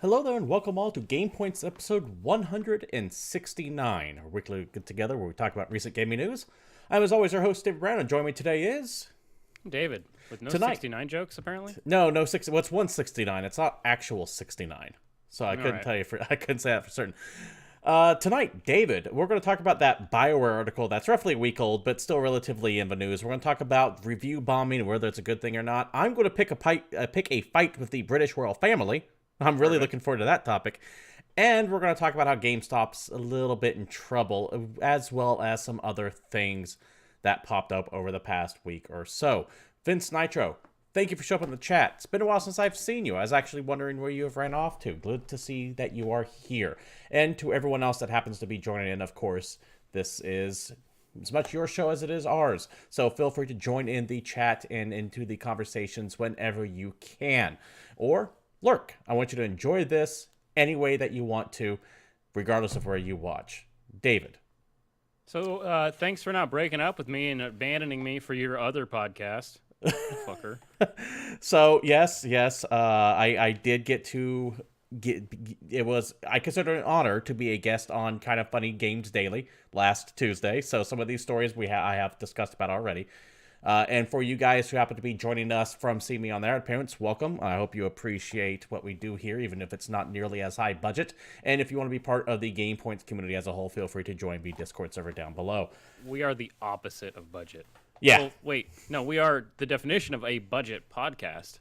Hello there and welcome all to GamePoints episode 169, our weekly get together where we talk about recent gaming news. I'm as always your host, David Brown, and joining me today is... David, with no Tonight. 69 jokes, apparently? No, 60. What's 169? It's not actual 69. So I couldn't right. tell you I couldn't say that for certain. Tonight, David, we're going to talk about that Bioware article that's roughly a week old, but still relatively in the news. We're going to talk about review bombing and whether it's a good thing or not. I'm going to pick a fight with the British royal family. I'm really looking forward to that topic. And we're going to talk about how GameStop's a little bit in trouble, as well as some other things that popped up over the past week or so. Vince Nitro, thank you for showing up in the chat. It's been a while since I've seen you. I was actually wondering where you have ran off to. Good to see that you are here. And to everyone else that happens to be joining in, of course, this is as much your show as it is ours. So feel free to join in the chat and into the conversations whenever you can. Or lurk. I want you to enjoy this any way that you want to, regardless of where you watch. David. So, thanks for not breaking up with me and abandoning me for your other podcast. Fucker. So, yes. I did get to I consider it an honor to be a guest on Kind of Funny Games Daily last Tuesday. So some of these stories I have discussed about already. And for you guys who happen to be joining us from See Me On There, parents, welcome. I hope you appreciate what we do here, even if it's not nearly as high budget. And if you want to be part of the GamePoints community as a whole, feel free to join the Discord server down below. We are the opposite of budget. Yeah. Well, wait, no, we are the definition of a budget podcast.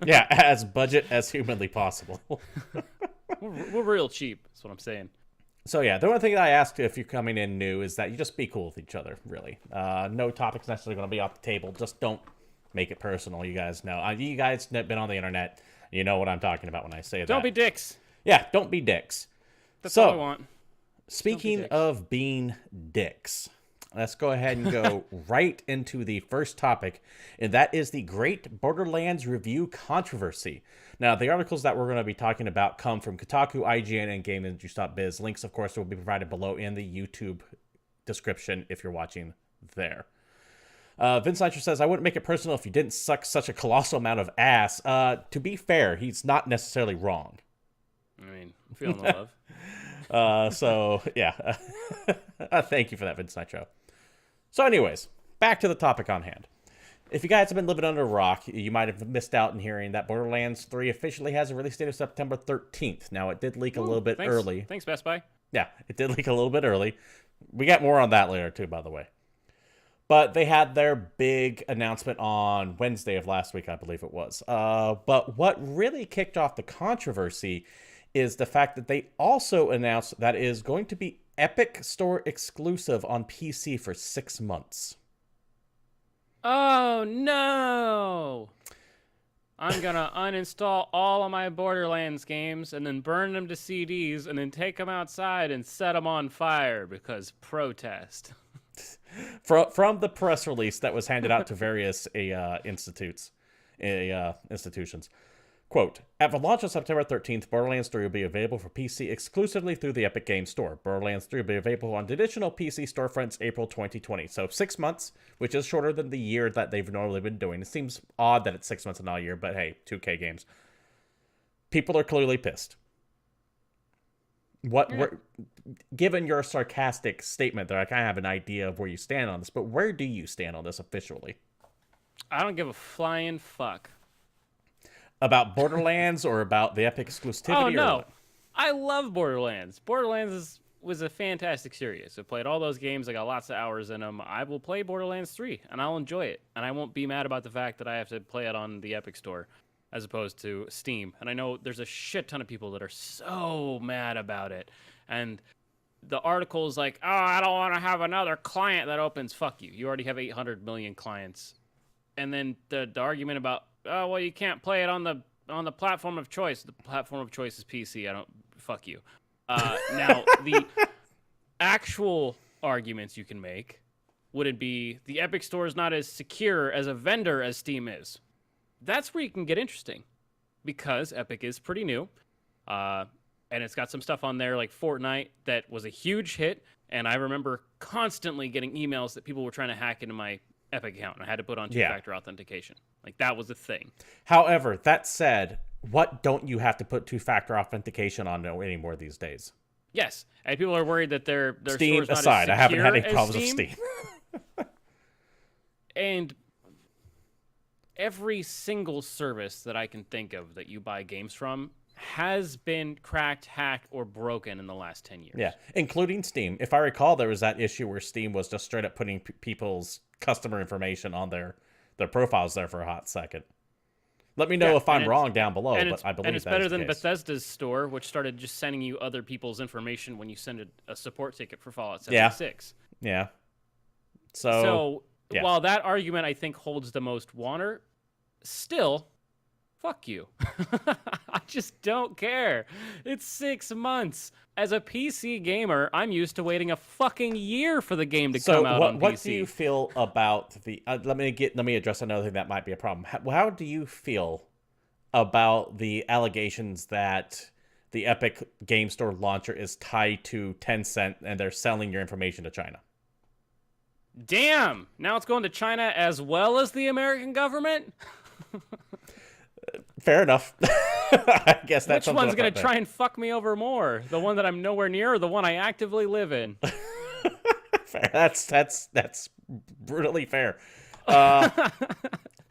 Yeah, as budget as humanly possible. We're real cheap, that's what I'm saying. So yeah, the only thing that I ask if you're coming in new is that you just be cool with each other, really. No topics necessarily going to be off the table. Just don't make it personal, you guys know. You guys have been on the internet. You know what I'm talking about when I say that. Don't be dicks. Yeah, don't be dicks. That's all I want. Speaking of being dicks, let's go ahead and go right into the first topic, and that is the Great Borderlands Review Controversy. Now, the articles that we're going to be talking about come from Kotaku, IGN, and GameIndustry.biz. Links, of course, will be provided below in the YouTube description if you're watching there. Vince Nitro says, I wouldn't make it personal if you didn't suck such a colossal amount of ass. To be fair, he's not necessarily wrong. I mean, I'm feeling the love. So, yeah. Thank you for that, Vince Nitro. So anyways, back to the topic on hand. If you guys have been living under a rock, you might have missed out in hearing that Borderlands 3 officially has a release date of September 13th. Now, it did leak a little bit early. Thanks, Best Buy. Yeah, it did leak a little bit early. We got more on that later, too, by the way. But they had their big announcement on Wednesday of last week, I believe it was. But what really kicked off the controversy is the fact that they also announced that it is going to be Epic Store exclusive on PC for 6 months. Oh, no! I'm gonna uninstall all of my Borderlands games and then burn them to CDs and then take them outside and set them on fire because protest. From the press release that was handed out to various institutions. Quote, at the launch on September 13th, Borderlands 3 will be available for PC exclusively through the Epic Games Store. Borderlands 3 will be available on additional PC storefronts April 2020. So 6 months, which is shorter than the year that they've normally been doing. It seems odd that it's 6 months and not a year, but hey, 2K games. People are clearly pissed. Given your sarcastic statement there, I kind of have an idea of where you stand on this, but where do you stand on this officially? I don't give a flying fuck. About Borderlands or about the Epic exclusivity? Oh, no. Or what? I love Borderlands. Borderlands was a fantastic series. I played all those games. I got lots of hours in them. I will play Borderlands 3, and I'll enjoy it. And I won't be mad about the fact that I have to play it on the Epic Store as opposed to Steam. And I know there's a shit ton of people that are so mad about it. And the article is like, oh, I don't want to have another client that opens. Fuck you. You already have 800 million clients. And then the argument about, oh, well, you can't play it on the platform of choice. The platform of choice is PC. Fuck you. Now, the actual arguments you can make wouldn't be the Epic Store is not as secure as a vendor as Steam is. That's where you can get interesting because Epic is pretty new. And it's got some stuff on there like Fortnite that was a huge hit. And I remember constantly getting emails that people were trying to hack into my Epic account, and I had to put on two-factor authentication. Like, that was a thing. However, that said, what don't you have to put two-factor authentication on anymore these days? Yes, and people are worried that their Steam store's not aside, I as haven't had secure any as problems with Steam. Steam. And every single service that I can think of that you buy games from has been cracked, hacked, or broken in the last 10 years. Yeah, including Steam. If I recall, there was that issue where Steam was just straight up putting people's customer information on their profiles there for a hot second. Let me know if I'm wrong down below, but I believe and it's that better is the than case. Bethesda's store, which started just sending you other people's information when you send a support ticket for Fallout Yeah. 76. Yeah. So yeah. while that argument I think holds the most water, still, fuck you. I just don't care. It's 6 months. As a PC gamer, I'm used to waiting a fucking year for the game to come out on PC. What do you feel about the? Let me address another thing that might be a problem. How do you feel about the allegations that the Epic Game Store launcher is tied to Tencent and they're selling your information to China? Damn! Now it's going to China as well as the American government? Fair enough. I guess that's which one's going to try and fuck me over more? The one that I'm nowhere near or the one I actively live in? Fair. That's brutally fair. To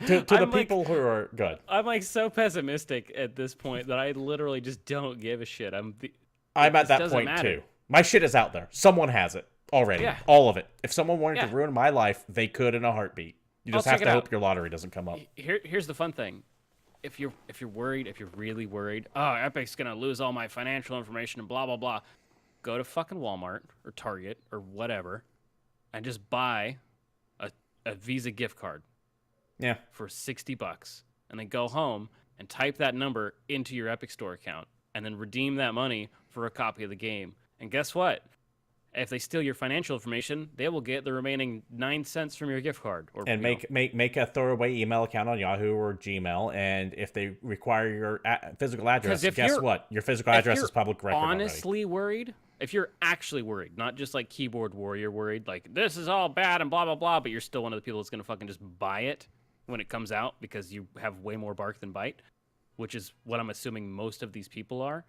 the people who are good. I'm like so pessimistic at this point that I literally just don't give a shit. I'm at that point too. My shit is out there. Someone has it already. Yeah. All of it. If someone wanted to ruin my life, they could in a heartbeat. You just have to hope your lottery doesn't come up. Here's the fun thing. If you're worried, if you're really worried, oh, Epic's gonna lose all my financial information and blah blah blah, go to fucking Walmart or Target or whatever, and just buy a Visa gift card. Yeah. For $60, and then go home and type that number into your Epic Store account, and then redeem that money for a copy of the game. And guess what? If they steal your financial information, they will get the remaining 9 cents from your gift card. And make a throwaway email account on Yahoo or Gmail, and if they require your physical address, guess what? Your physical address is public record honestly worried, if you're actually worried, not just like keyboard warrior worried, like this is all bad and blah, blah, blah, but you're still one of the people that's going to fucking just buy it when it comes out because you have way more bark than bite, which is what I'm assuming most of these people are.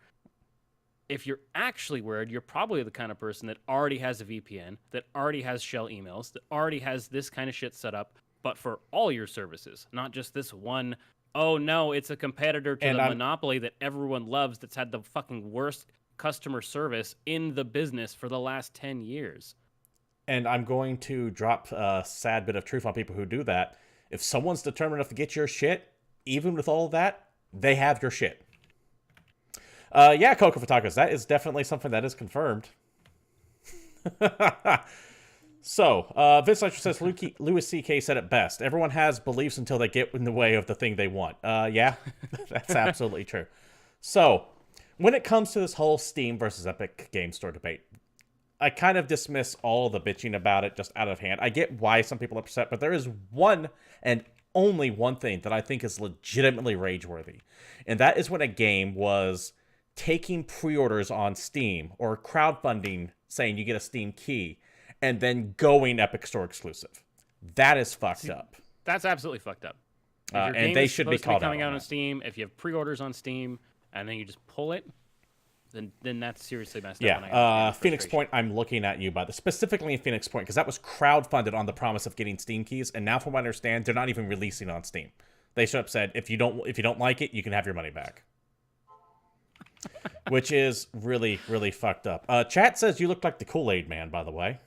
If you're actually worried, you're probably the kind of person that already has a VPN, that already has shell emails, that already has this kind of shit set up, but for all your services, not just this one, oh no, it's a competitor to the monopoly that everyone loves that's had the fucking worst customer service in the business for the last 10 years. And I'm going to drop a sad bit of truth on people who do that. If someone's determined enough to get your shit, even with all of that, they have your shit. Yeah, Coco for Tacos, that is definitely something that is confirmed. So, Vince Lecter says, Louis C.K. said it best. Everyone has beliefs until they get in the way of the thing they want. Yeah, that's absolutely true. So, when it comes to this whole Steam versus Epic Game Store debate, I kind of dismiss all the bitching about it just out of hand. I get why some people are upset, but there is one and only one thing that I think is legitimately rage-worthy. And that is when a game was taking pre-orders on Steam or crowdfunding, saying you get a Steam key, and then going Epic Store exclusive. That is fucked up. That's absolutely fucked up. And they should be called out coming out on Steam. If you have pre-orders on Steam and then you just pull it, then that's seriously messed up. Yeah, Phoenix Point, I'm looking at you specifically in Phoenix Point, because that was crowdfunded on the promise of getting Steam keys, and now from what I understand, they're not even releasing on Steam. They straight up said, if you don't like it, you can have your money back. Which is really, really fucked up. Chat says you look like the Kool-Aid Man, by the way.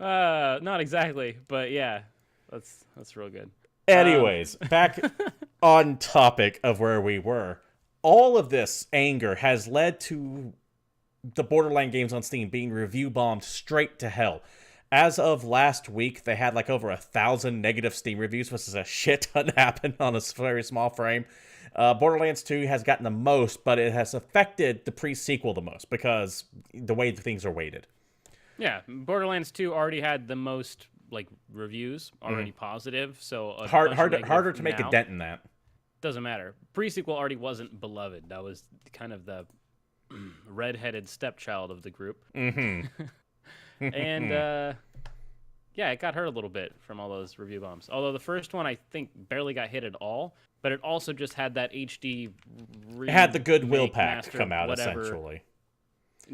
Not exactly, but yeah, that's real good. Anyways, back on topic of where we were. All of this anger has led to the Borderlands games on Steam being review bombed straight to hell. As of last week, they had like over 1,000 negative Steam reviews, which is a shit ton happened on a very small frame. Borderlands 2 has gotten the most, but it has affected the pre-sequel the most because the way the things are weighted. Yeah, Borderlands 2 already had the most like reviews already positive, so harder to make a dent in that. Doesn't matter. Pre-sequel already wasn't beloved. That was kind of the redheaded stepchild of the group. Mm-hmm. And yeah, it got hurt a little bit from all those review bombs. Although the first one I think barely got hit at all. but it also just had that HD. It had the Goodwill pack master, come out, whatever, essentially.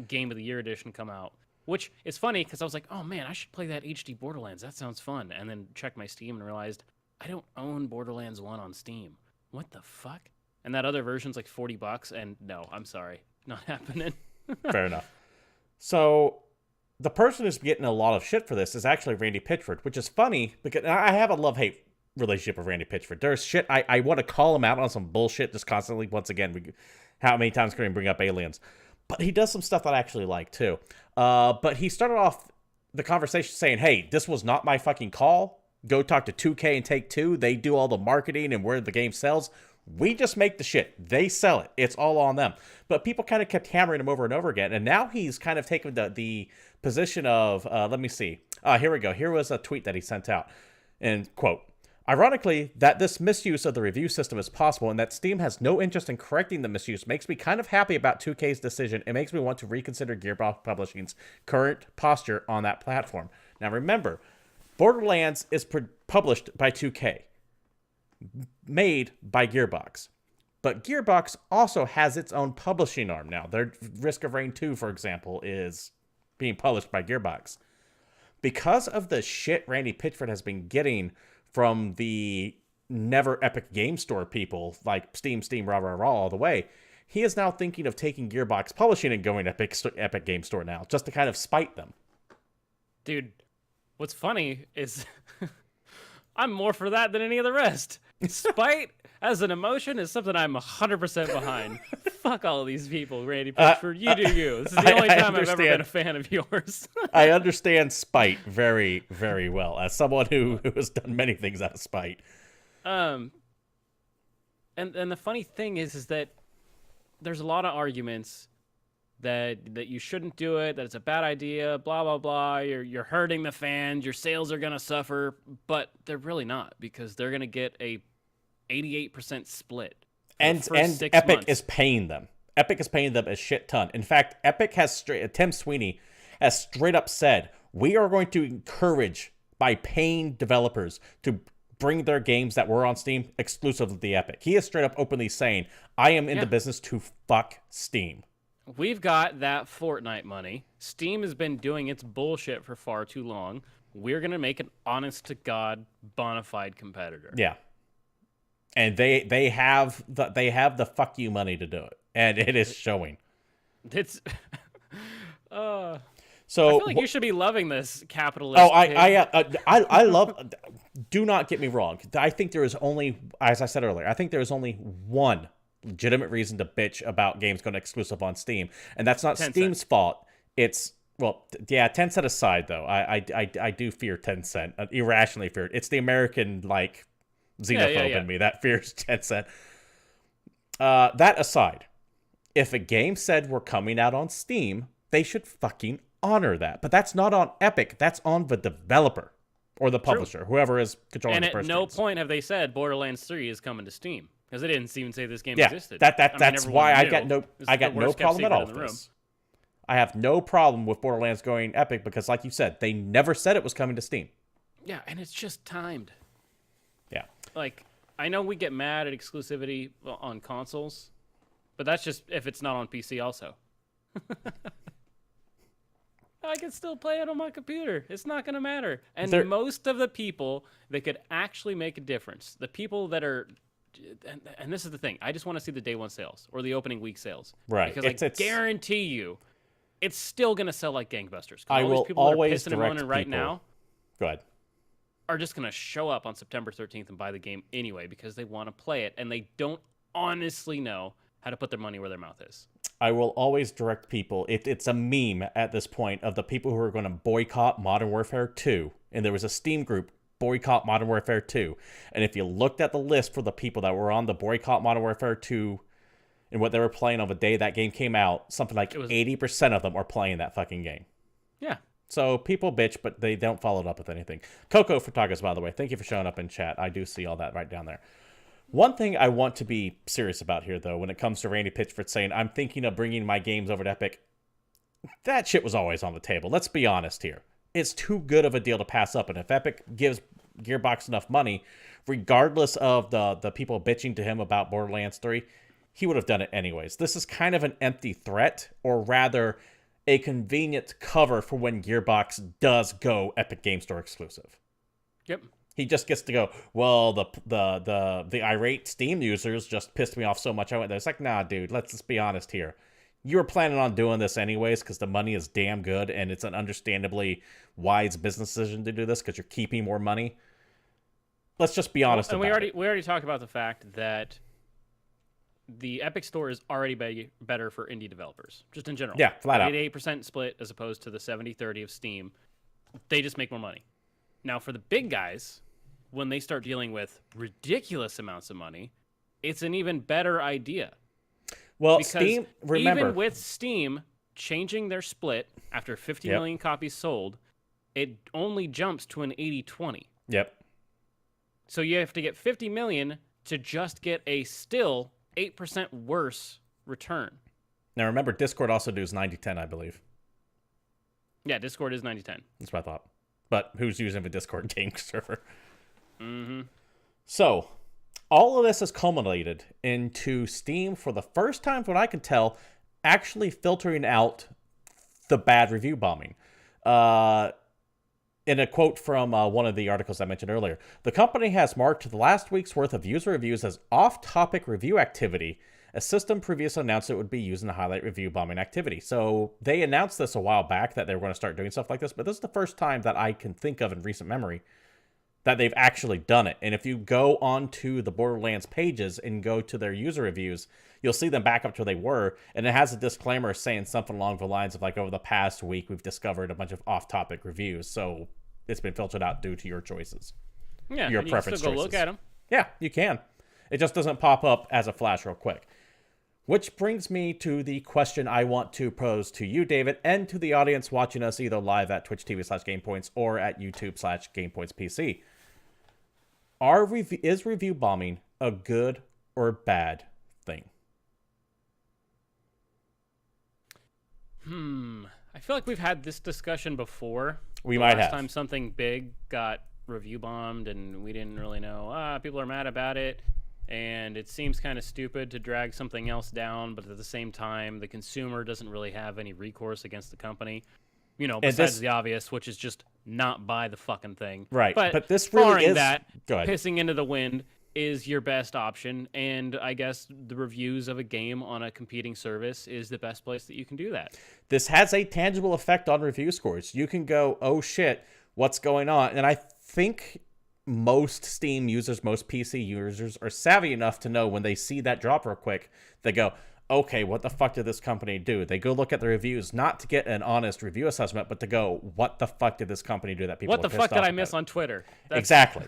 Game of the Year edition come out. Which is funny because I was like, oh man, I should play that HD Borderlands. That sounds fun. And then checked my Steam and realized I don't own Borderlands 1 on Steam. What the fuck? And that other version's like $40, and no, I'm sorry. Not happening. Fair enough. So, the person who's getting a lot of shit for this is actually Randy Pitchford, which is funny because I have a love-hate relationship with Randy Pitchford. There's shit I want to call him out on some bullshit just constantly. Once again, how many times can we bring up aliens? But he does some stuff that I actually like, too. But he started off the conversation saying, hey, this was not my fucking call. Go talk to 2K and Take-Two. They do all the marketing and where the game sells. We just make the shit. They sell it. It's all on them. But people kind of kept hammering him over and over again. And now he's kind of taken the position of, let me see. Here we go. Here was a tweet that he sent out. And, quote, ironically, that this misuse of the review system is possible and that Steam has no interest in correcting the misuse makes me kind of happy about 2K's decision. It makes me want to reconsider Gearbox Publishing's current posture on that platform. Now, remember, Borderlands is published by 2K. Made by Gearbox. But Gearbox also has its own publishing arm now. Their Risk of Rain 2, for example, is being published by Gearbox. Because of the shit Randy Pitchford has been getting from the never Epic Game Store people, like Steam, rah, rah, rah, all the way, he is now thinking of taking Gearbox Publishing and going to Epic Game Store now, just to kind of spite them. Dude, what's funny is I'm more for that than any of the rest. Spite as an emotion is something I'm 100% behind. Fuck all of these people, Randy Pitchford. You do you. This is the only time I've ever been a fan of yours. I understand spite very, very well as someone who has done many things out of spite. And the funny thing is that there's a lot of arguments that you shouldn't do it, that it's a bad idea, blah blah blah. You're hurting the fans. Your sales are gonna suffer, but they're really not because they're gonna get a 88% split. And Epic is paying them. Epic is paying them a shit ton. In fact, Epic has Tim Sweeney has straight up said, we are going to encourage by paying developers to bring their games that were on Steam exclusive to the Epic. He is straight up openly saying, I am in the business to fuck Steam. We've got that Fortnite money. Steam has been doing its bullshit for far too long. We're going to make an honest-to-God, bona fide competitor. Yeah. And they have the fuck you money to do it. And it is showing. It's... So I feel like you should be loving this capitalist. Oh, I love... Do not get me wrong. I think there is only, as I said earlier, I think there is only one legitimate reason to bitch about games going exclusive on Steam, and that's not Steam's fault. It's, well, yeah, Tencent aside, though, I do fear Tencent, irrationally fear it. It's the American, like, xenophobe in me that fears Tencent. That aside, if a game said we're coming out on Steam, they should fucking honor that. But that's not on Epic. That's on the developer or the publisher, whoever is controlling the purse strings. And at no point have they said Borderlands 3 is coming to Steam. Because they didn't even say this game yeah, existed. That's why I got no problem at all with this. I have no problem with Borderlands going Epic because, like you said, they never said it was coming to Steam. Yeah, and it's just timed. Yeah. Like, I know we get mad at exclusivity on consoles, but that's just if it's not on PC also. I can still play it on my computer. It's not going to matter. And most of the people that could actually make a difference, the people that are... And this is the thing. I just want to see the day one sales or the opening week sales. Right. Because I guarantee you, it's still going to sell like gangbusters. I will always direct people right now. Go ahead. Are just going to show up on September 13th and buy the game anyway because they want to play it and they don't honestly know how to put their money where their mouth is. I will always direct people. It's a meme at this point of the people who are going to boycott Modern Warfare 2. And there was a Steam group, Boycott Modern Warfare 2. And if you looked at the list for the people that were on the Boycott Modern Warfare 2 and what they were playing on the day that game came out, something like 80% of them are playing that fucking game. Yeah. So people bitch, but they don't follow it up with anything. Coco Photogras, by the way, thank you for showing up in chat. I do see all that right down there. One thing I want to be serious about here, though, when it comes to Randy Pitchford saying, I'm thinking of bringing my games over to Epic, that shit was always on the table. Let's be honest here. It's too good of a deal to pass up, and if Epic gives Gearbox enough money, regardless of the people bitching to him about Borderlands 3, he would have done it anyways. This is kind of an empty threat, or rather a convenient cover for when Gearbox does go Epic Game Store exclusive. Yep. He just gets to go, well, the irate Steam users just pissed me off so much I went there. It's like, nah, dude, let's just be honest here. You were planning on doing this anyways because the money is damn good, and it's an understandably wise business decision to do this because you're keeping more money. Let's just be honest about it. We already talked about the fact that the Epic Store is already better for indie developers, just in general. Yeah, flat out. 88% split as opposed to the 70-30 of Steam. They just make more money. Now, for the big guys, when they start dealing with ridiculous amounts of money, it's an even better idea. Well, because Steam, remember, even with Steam changing their split after 50 million copies sold, it only jumps to an 80-20. Yep. So you have to get 50 million to just get a still 8% worse return. Now, remember, Discord also does 90-10, I believe. Yeah, Discord is 90-10. That's what I thought. But who's using the Discord game server? Mm-hmm. So, all of this has culminated into Steam, for the first time, from what I can tell, actually filtering out the bad review bombing. In a quote from one of the articles I mentioned earlier, the company has marked the last week's worth of user reviews as off-topic review activity. A system previously announced it would be used to highlight review bombing activity. So they announced this a while back that they were going to start doing stuff like this, but this is the first time that I can think of in recent memory that they've actually done it. And if you go onto the Borderlands pages and go to their user reviews, you'll see them back up to where they were, and it has a disclaimer saying something along the lines of like, over the past week, we've discovered a bunch of off-topic reviews, so it's been filtered out due to your choices. Yeah, your and preference you can still choices. go look at them. Yeah, you can. It just doesn't pop up as a flash real quick. Which brings me to the question I want to pose to you, David, and to the audience watching us either live at Twitch TV/GamePoints or at YouTube/GamePointsPC. Is review bombing a good or bad thing? I feel like we've had this discussion before. We might have. Last time something big got review bombed and we didn't really know. People are mad about it. And it seems kind of stupid to drag something else down, but at the same time, the consumer doesn't really have any recourse against the company. You know, besides the obvious, which is just not buy the fucking thing. Right. But this really is that, go ahead. Pissing into the wind is your best option. And I guess the reviews of a game on a competing service is the best place that you can do that. This has a tangible effect on review scores. You can go, oh shit, what's going on? And I think most Steam users, most PC users are savvy enough to know when they see that drop real quick, they go, okay, what the fuck did this company do? They go look at the reviews, not to get an honest review assessment, but to go, what the fuck did this company do that people What the fuck did I miss on Twitter? Exactly.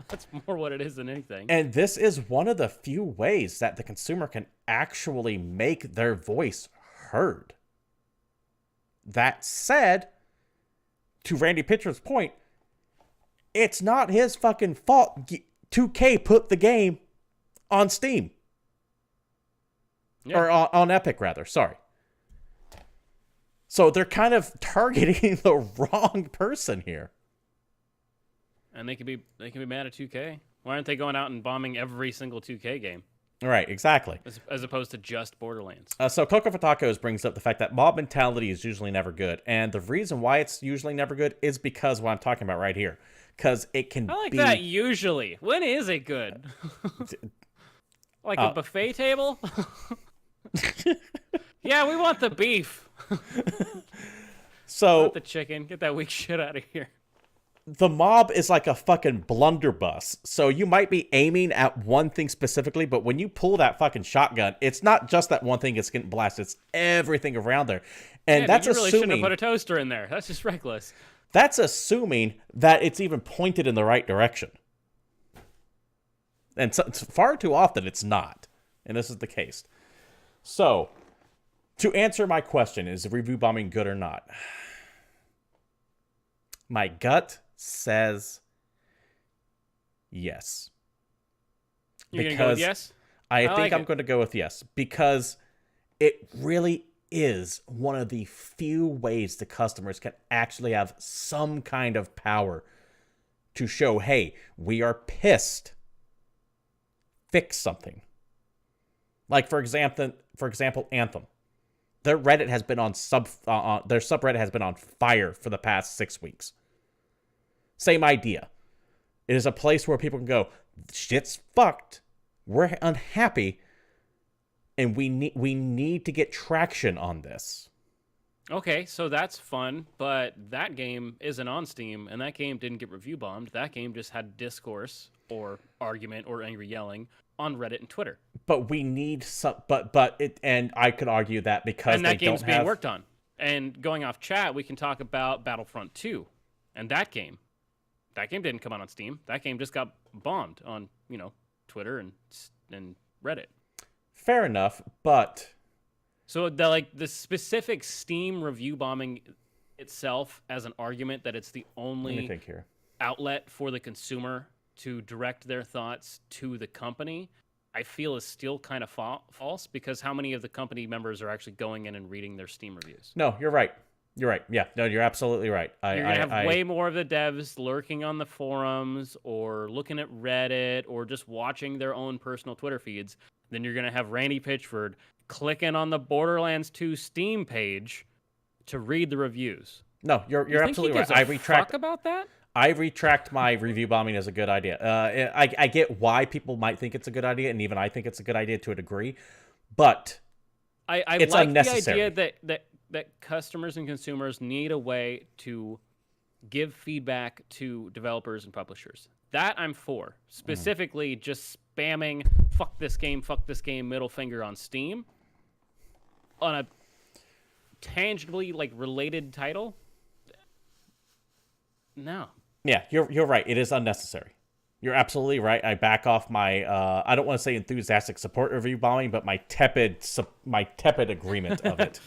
That's more what it is than anything. And this is one of the few ways that the consumer can actually make their voice heard. That said, to Randy Pitcher's point, it's not his fucking fault 2K put the game on Steam. Yeah. Or on Epic, rather. Sorry. So they're kind of targeting the wrong person here. And they can be mad at 2K. Why aren't they going out and bombing every single 2K game? Right, exactly. As opposed to just Borderlands. So Coco for Tacos brings up the fact that mob mentality is usually never good. And the reason why it's usually never good is because what I'm talking about right here. Because it can be... I like that usually. When is it good? Like a buffet table? Yeah, we want the beef. So Not the chicken. Get that weak shit out of here. the mob is like a fucking blunderbuss. So you might be aiming at one thing specifically, but when you pull that fucking shotgun, it's not just that one thing that's getting blasted. It's everything around there. And that's you really shouldn't have assuming... put a toaster in there. That's just reckless. That's assuming that it's even pointed in the right direction. And so, far too often, it's not. And this is the case. So, to answer my question, is review bombing good or not? My gut says yes. You're going to go with yes? I think like I'm it. going to go with yes. Because it really is one of the few ways the customers can actually have some kind of power to show, hey, we are pissed. Fix something. Like for example, Anthem. Their Reddit has been on their subreddit has been on fire for the past 6 weeks. Same idea. It is a place where people can go, shit's fucked. We're unhappy, and we need to get traction on this. Okay, so that's fun, but that game isn't on Steam, and that game didn't get review bombed. That game just had discourse or argument or angry yelling on Reddit and Twitter. But we need some. But it, and I could argue that because and that they game's don't being have... worked on. And going off chat, we can talk about Battlefront 2 and that game. That game didn't come out on Steam. That game just got bombed on, Twitter and Reddit. Fair enough, but so the specific Steam review bombing itself as an argument that it's the only outlet for the consumer to direct their thoughts to the company, I feel is still kind of false, because how many of the company members are actually going in and reading their Steam reviews? No, you're right. You're right. Yeah, no, you're absolutely right. You're going to have way more of the devs lurking on the forums or looking at Reddit or just watching their own personal Twitter feeds than you're going to have Randy Pitchford clicking on the Borderlands 2 Steam page to read the reviews. No, you're absolutely right. I retract about that. I retract my review bombing as a good idea. I get why people might think it's a good idea, and even I think it's a good idea to a degree, but it's like unnecessary. The idea that customers and consumers need a way to give feedback to developers and publishers. That I'm for. Specifically, just spamming fuck this game, middle finger on Steam on a tangibly related title. No. Yeah, you're right. It is unnecessary. You're absolutely right. I back off my I don't want to say enthusiastic support review bombing, but my tepid agreement of it.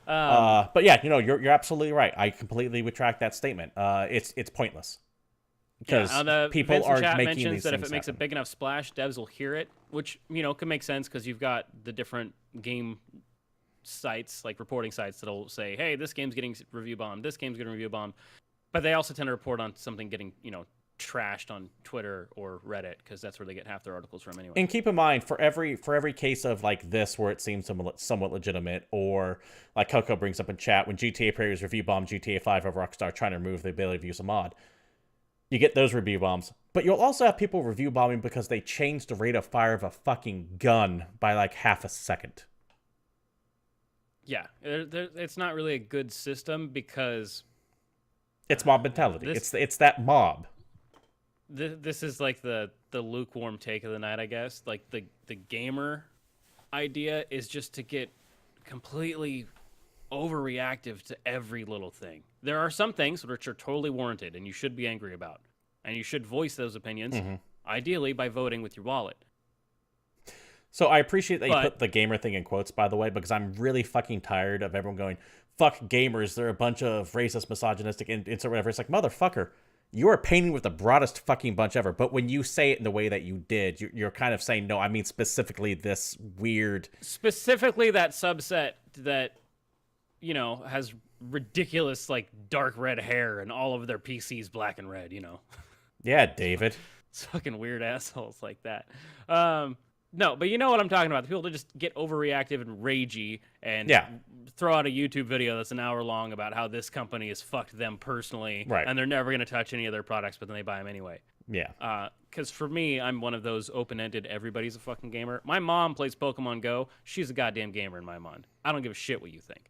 But yeah, you're absolutely right. I completely retract that statement. It's pointless because people are making these that things if it makes a big enough splash, devs will hear it, which can make sense because you've got the different game sites, like reporting sites, that'll say, "Hey, this game's getting review bombed. This game's getting review bombed," but they also tend to report on something getting trashed on Twitter or Reddit because that's where they get half their articles from anyway. And keep in mind, for every case of like this where it seems somewhat legitimate, or like Coco brings up in chat, when GTA players review bomb GTA 5 of Rockstar trying to remove the ability to use a mod, you get those review bombs. But you'll also have people review bombing because they changed the rate of fire of a fucking gun by like half a second. Yeah, it's not really a good system because it's mob mentality. It's that mob. This is like the lukewarm take of the night, I guess. Like the gamer idea is just to get completely overreactive to every little thing. There are some things which are totally warranted and you should be angry about. And you should voice those opinions, ideally by voting with your wallet. So I appreciate that you put the gamer thing in quotes, by the way, because I'm really fucking tired of everyone going, fuck gamers, they're a bunch of racist, misogynistic, insert whatever. It's like, motherfucker, you are painting with the broadest fucking bunch ever. But when you say it in the way that you did, you're kind of saying, no, I mean specifically this weird... Specifically that subset that, has ridiculous, dark red hair and all of their PCs black and red, Yeah, David. It's fucking weird assholes like that. No, but you know what I'm talking about. The people that just get overreactive and ragey and throw out a YouTube video that's an hour long about how this company has fucked them personally, right, and they're never going to touch any of their products, but then they buy them anyway. Yeah. Because for me, I'm one of those open-ended, everybody's a fucking gamer. My mom plays Pokemon Go. She's a goddamn gamer in my mind. I don't give a shit what you think.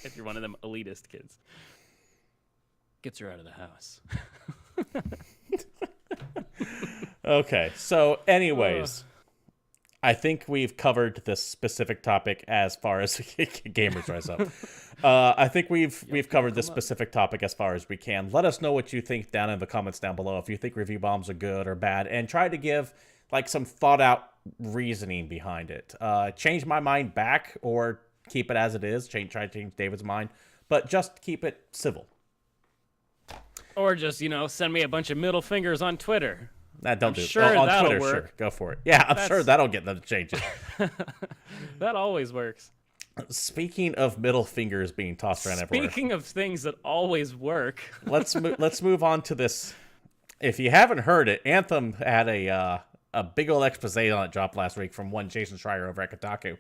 If you're one of them elitist kids. Gets her out of the house. Okay, so anyways, I think we've covered this specific topic as far as gamers rise up. I think we've covered this specific topic as far as we can. Let us know what you think down in the comments down below, if you think review bombs are good or bad, and try to give some thought out reasoning behind it. Change my mind back or keep it as it is. Try to change David's mind, but just keep it civil. Or just, send me a bunch of middle fingers on Twitter. Don't do it. Sure, on that'll Twitter, work. Sure. Go for it. Yeah, I'm sure that'll get them to change it. That always works. Speaking of middle fingers being tossed around everywhere, Speaking of things that always work, let's move on to this. If you haven't heard it, Anthem had a big old expose on it dropped last week from one Jason Schreier over at Kotaku.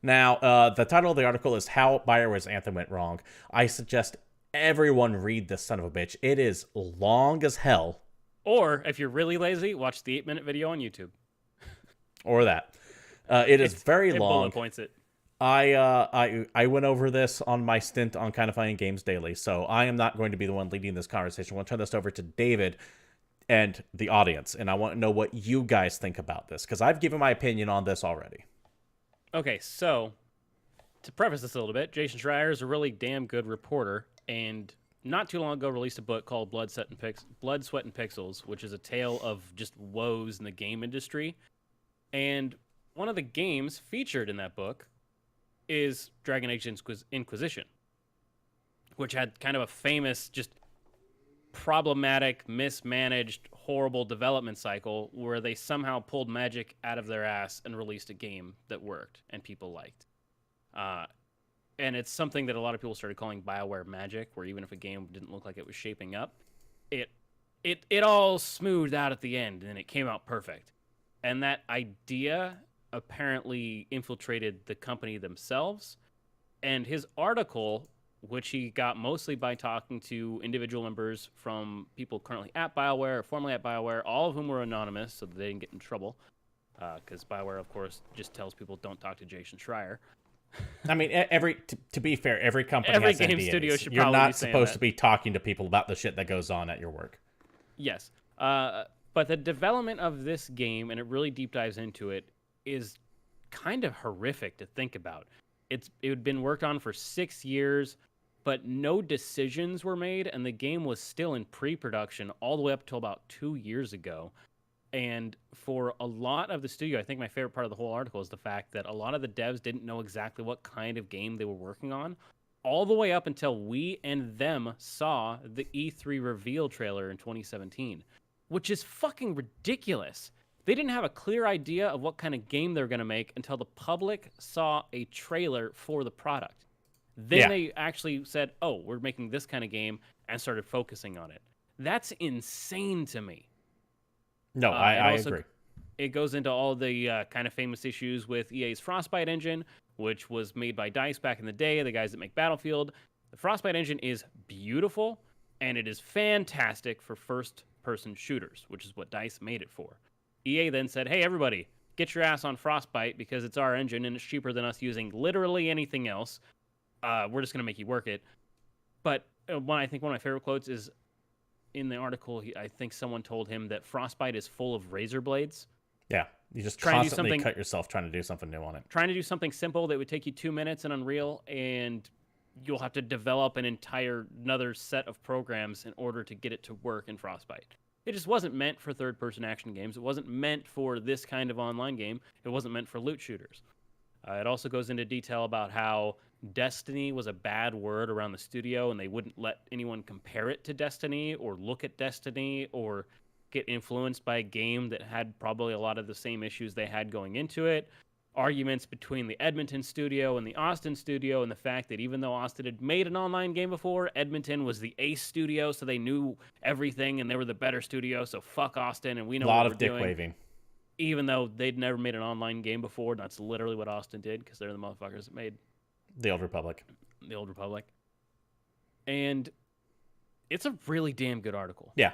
Now, the title of the article is How Bioware's Anthem Went Wrong. I suggest everyone read this son of a bitch. It is long as hell. or if you're really lazy, watch the 8-minute video on YouTube. Or that. It is very it long. Bullet points it. I went over this on my stint on Kind of Funny Games Daily, so I am not going to be the one leading this conversation. I want to turn this over to David and the audience, and I want to know what you guys think about this, because I've given my opinion on this already. Okay, so to preface this a little bit, Jason Schreier is a really damn good reporter, and not too long ago released a book called Blood, Sweat, and Pixels, which is a tale of just woes in the game industry. And one of the games featured in that book is Dragon Age Inquisition, which had kind of a famous, just problematic, mismanaged, horrible development cycle where they somehow pulled magic out of their ass and released a game that worked and people liked. And it's something that a lot of people started calling Bioware magic, where even if a game didn't look like it was shaping up, it all smoothed out at the end and it came out perfect. And that idea apparently infiltrated the company themselves. And his article, which he got mostly by talking to individual members from people currently at BioWare or formerly at BioWare, all of whom were anonymous so that they didn't get in trouble. Because BioWare, of course, just tells people don't talk to Jason Schreier. I mean, to be fair, every company Every has game NDAs. studio should You're probably not be saying supposed that. to be talking to people about the shit that goes on at your work. Yes. But the development of this game, and it really deep dives into it, is kind of horrific to think about. It had been worked on for 6 years, but no decisions were made, and the game was still in pre-production all the way up till about 2 years ago. And for a lot of the studio, I think my favorite part of the whole article is the fact that a lot of the devs didn't know exactly what kind of game they were working on, all the way up until we and them saw the E3 reveal trailer in 2017, which is fucking ridiculous. They didn't have a clear idea of what kind of game they were going to make until the public saw a trailer for the product. Then they actually said, oh, we're making this kind of game, and started focusing on it. That's insane to me. No, I agree. It goes into all the kind of famous issues with EA's Frostbite engine, which was made by DICE back in the day, the guys that make Battlefield. The Frostbite engine is beautiful, and it is fantastic for first-person shooters, which is what DICE made it for. EA then said, hey, everybody, get your ass on Frostbite because it's our engine and it's cheaper than us using literally anything else. We're just going to make you work it. But I think one of my favorite quotes is in the article, I think someone told him that Frostbite is full of razor blades. Yeah, you just constantly cut yourself trying to do something new on it. Trying to do something simple that would take you 2 minutes in Unreal, and you'll have to develop another set of programs in order to get it to work in Frostbite. It just wasn't meant for third-person action games. It wasn't meant for this kind of online game. It wasn't meant for loot shooters. It also goes into detail about how Destiny was a bad word around the studio, and they wouldn't let anyone compare it to Destiny or look at Destiny or get influenced by a game that had probably a lot of the same issues they had going into it. Arguments between the Edmonton studio and the Austin studio, and the fact that even though Austin had made an online game before, Edmonton was the ace studio, so they knew everything and they were the better studio, so fuck Austin and we know what we're doing. A lot of dick waving. Even though they'd never made an online game before, that's literally what Austin did, because they're the motherfuckers that made The Old Republic. And it's a really damn good article. Yeah.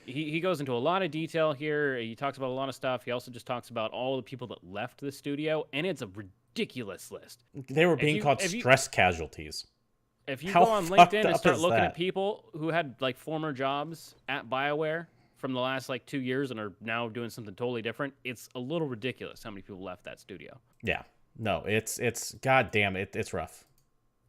He goes into a lot of detail here. He talks about a lot of stuff. He also just talks about all the people that left the studio, and it's a ridiculous list. They were being called stress casualties. If you go on LinkedIn and start looking at people who had like former jobs at BioWare from the last 2 years and are now doing something totally different, it's a little ridiculous how many people left that studio. Yeah. No, it's goddamn it's rough.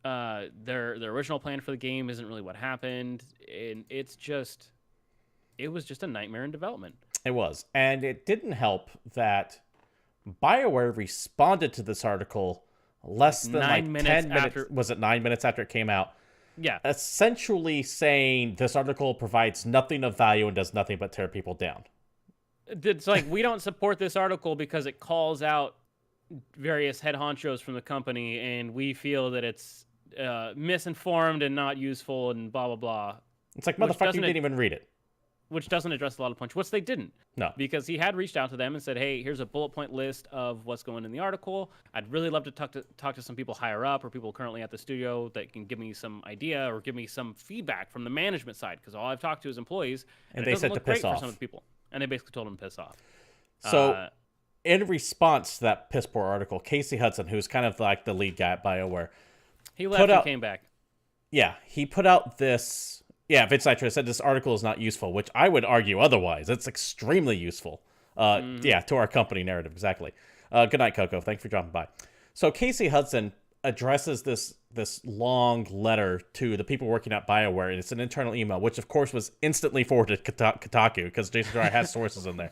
Their original plan for the game isn't really what happened, and it was just a nightmare in development. It was. And it didn't help that BioWare responded to this article less than 10 minutes. Was it 9 minutes after it came out? Yeah. Essentially saying this article provides nothing of value and does nothing but tear people down. It's like, we don't support this article because it calls out various head honchos from the company, and we feel that it's misinformed and not useful and blah blah blah. It's like, motherfucker, you didn't even read it. Which doesn't address a lot of points, which they didn't. No. Because he had reached out to them and said, hey, here's a bullet point list of what's going in the article. I'd really love to talk to some people higher up or people currently at the studio that can give me some idea or give me some feedback from the management side, because all I've talked to is employees, and they it doesn't said look to piss great off for some of the people. And they basically told him to piss off. So, in response to that piss poor article, Casey Hudson, who's kind of like the lead guy at BioWare, he left and came back. Yeah, he put out this... Yeah, Vince Nitro said this article is not useful, which I would argue otherwise. It's extremely useful. Yeah, to our company narrative, exactly. Good night, Coco. Thanks for dropping by. So Casey Hudson addresses this long letter to the people working at BioWare, and it's an internal email, which of course was instantly forwarded to Kotaku, because Jason Schreier has sources in there.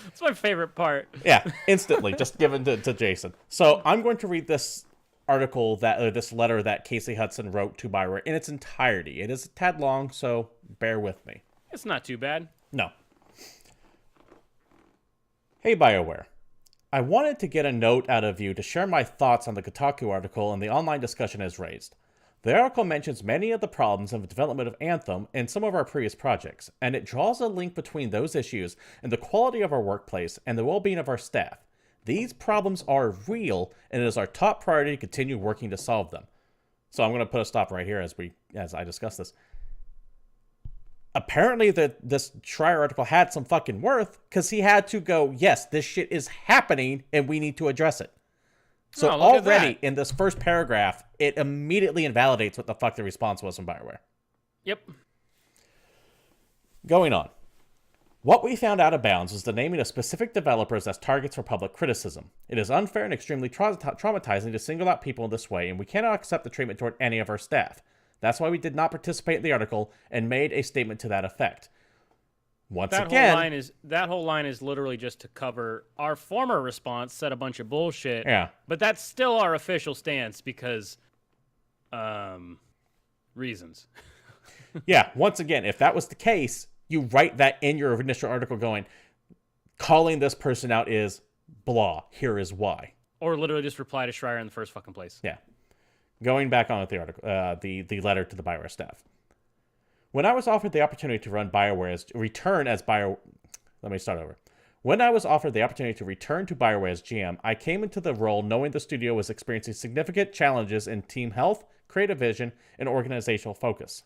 It's my favorite part. Yeah, instantly, just given to Jason. So I'm going to read this article this letter that Casey Hudson wrote to BioWare in its entirety. It is a tad long, so bear with me. It's not too bad. No. Hey BioWare, I wanted to get a note out of you to share my thoughts on the Kotaku article and the online discussion as raised. The article mentions many of the problems of the development of Anthem and some of our previous projects, and it draws a link between those issues and the quality of our workplace and the well-being of our staff. These problems are real, and it is our top priority to continue working to solve them. So I'm going to put a stop right here as I discuss this. Apparently, this Schreier article had some fucking worth, because he had to go, yes, this shit is happening, and we need to address it. So already, in this first paragraph, it immediately invalidates what the fuck the response was from BioWare. Yep. Going on. What we found out of bounds was the naming of specific developers as targets for public criticism. It is unfair and extremely traumatizing to single out people in this way, and we cannot accept the treatment toward any of our staff. That's why we did not participate in the article and made a statement to that effect. That whole line is literally just to cover our former response said a bunch of bullshit. Yeah. But that's still our official stance because reasons. Yeah, once again, if that was the case, you write that in your initial article going, calling this person out is blah, here is why. Or literally just reply to Schreier in the first fucking place. Yeah. Going back on with the article, the letter to the BioWare staff. When I was offered the opportunity to run BioWare When I was offered the opportunity to return to BioWare as GM, I came into the role knowing the studio was experiencing significant challenges in team health, creative vision, and organizational focus.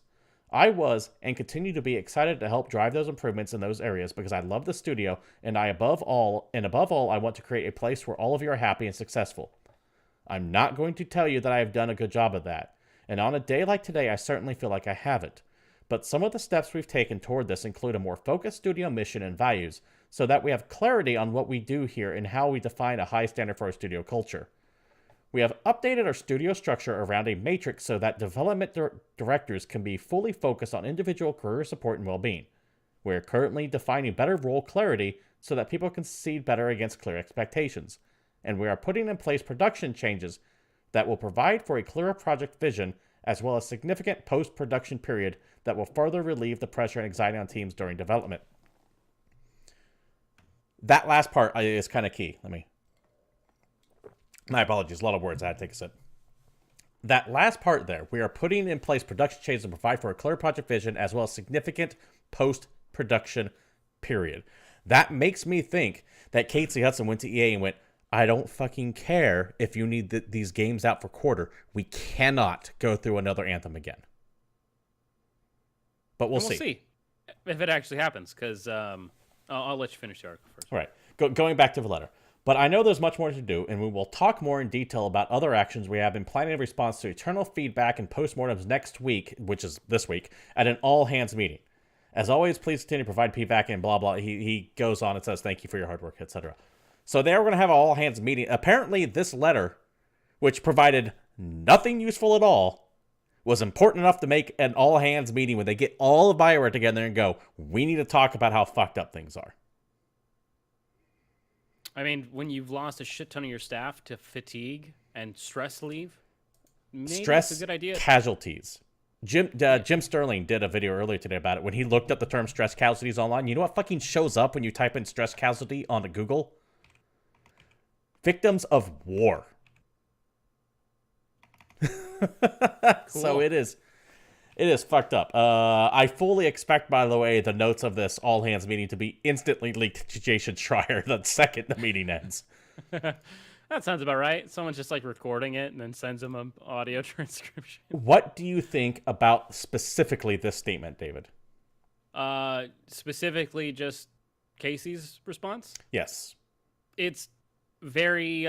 I was, and continue to be, excited to help drive those improvements in those areas because I love the studio, and above all, I want to create a place where all of you are happy and successful. I'm not going to tell you that I have done a good job of that, and on a day like today, I certainly feel like I haven't. But some of the steps we've taken toward this include a more focused studio mission and values, so that we have clarity on what we do here and how we define a high standard for our studio culture. We have updated our studio structure around a matrix so that development directors can be fully focused on individual career support and well-being. We are currently defining better role clarity so that people can succeed better against clear expectations. And we are putting in place production changes that will provide for a clearer project vision as well as significant post-production period that will further relieve the pressure and anxiety on teams during development. That last part is kind of key. My apologies, a lot of words, I had to take a sip. That last part there, we are putting in place production changes to provide for a clear project vision as well as significant post-production period. That makes me think that Casey Hudson went to EA and went, I don't fucking care if you need these games out for quarter. We cannot go through another Anthem again. But we'll see if it actually happens, because I'll let you finish the article first. All right, going back to the letter. But I know there's much more to do, and we will talk more in detail about other actions we have been planning in response to eternal feedback and postmortems next week, which is this week, at an all-hands meeting. As always, please continue to provide feedback and blah, blah. He goes on and says, thank you for your hard work, etc. So they are going to have an all-hands meeting. Apparently, this letter, which provided nothing useful at all, was important enough to make an all-hands meeting when they get all of BioWare together and go, we need to talk about how fucked up things are. I mean, when you've lost a shit ton of your staff to fatigue and stress leave, maybe it's a good idea. Casualties. Jim Sterling did a video earlier today about it. When he looked up the term stress casualties online, you know what fucking shows up when you type in stress casualty onto Google? Victims of war. So it is fucked up. I fully expect, by the way, the notes of this all hands meeting to be instantly leaked to Jason Schreier the second the meeting ends. That sounds about right. Someone's just like recording it and then sends them an audio transcription. What do you think about specifically this statement, David? Specifically just Casey's response? Yes. It's very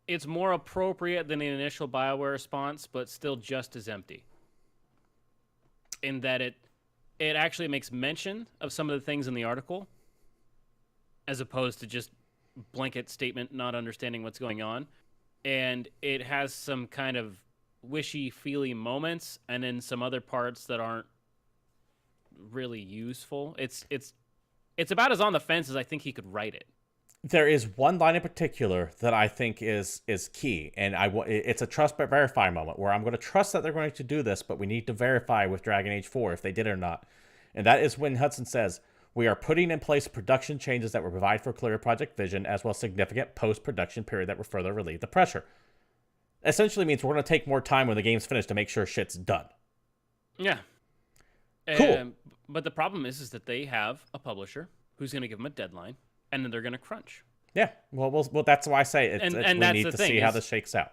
it's more appropriate than the initial Bioware response, but still just as empty. In that it actually makes mention of some of the things in the article, as opposed to just blanket statement not understanding what's going on. And it has some kind of wishy-feely moments, and then some other parts that aren't really useful. It's about as on the fence as I think he could write it. There is one line in particular that I think is key, and it's a trust but verify moment where I'm going to trust that they're going to do this, but we need to verify with Dragon Age 4 if they did or not. And that is when Hudson says, "We are putting in place production changes that will provide for clearer project vision, as well as significant post-production period that will further relieve the pressure." Essentially means we're going to take more time when the game's finished to make sure shit's done. Yeah. Cool. But the problem is that they have a publisher who's going to give them a deadline, and then they're going to crunch. Yeah. Well, that's why I say we that's need the to thing see how this shakes out.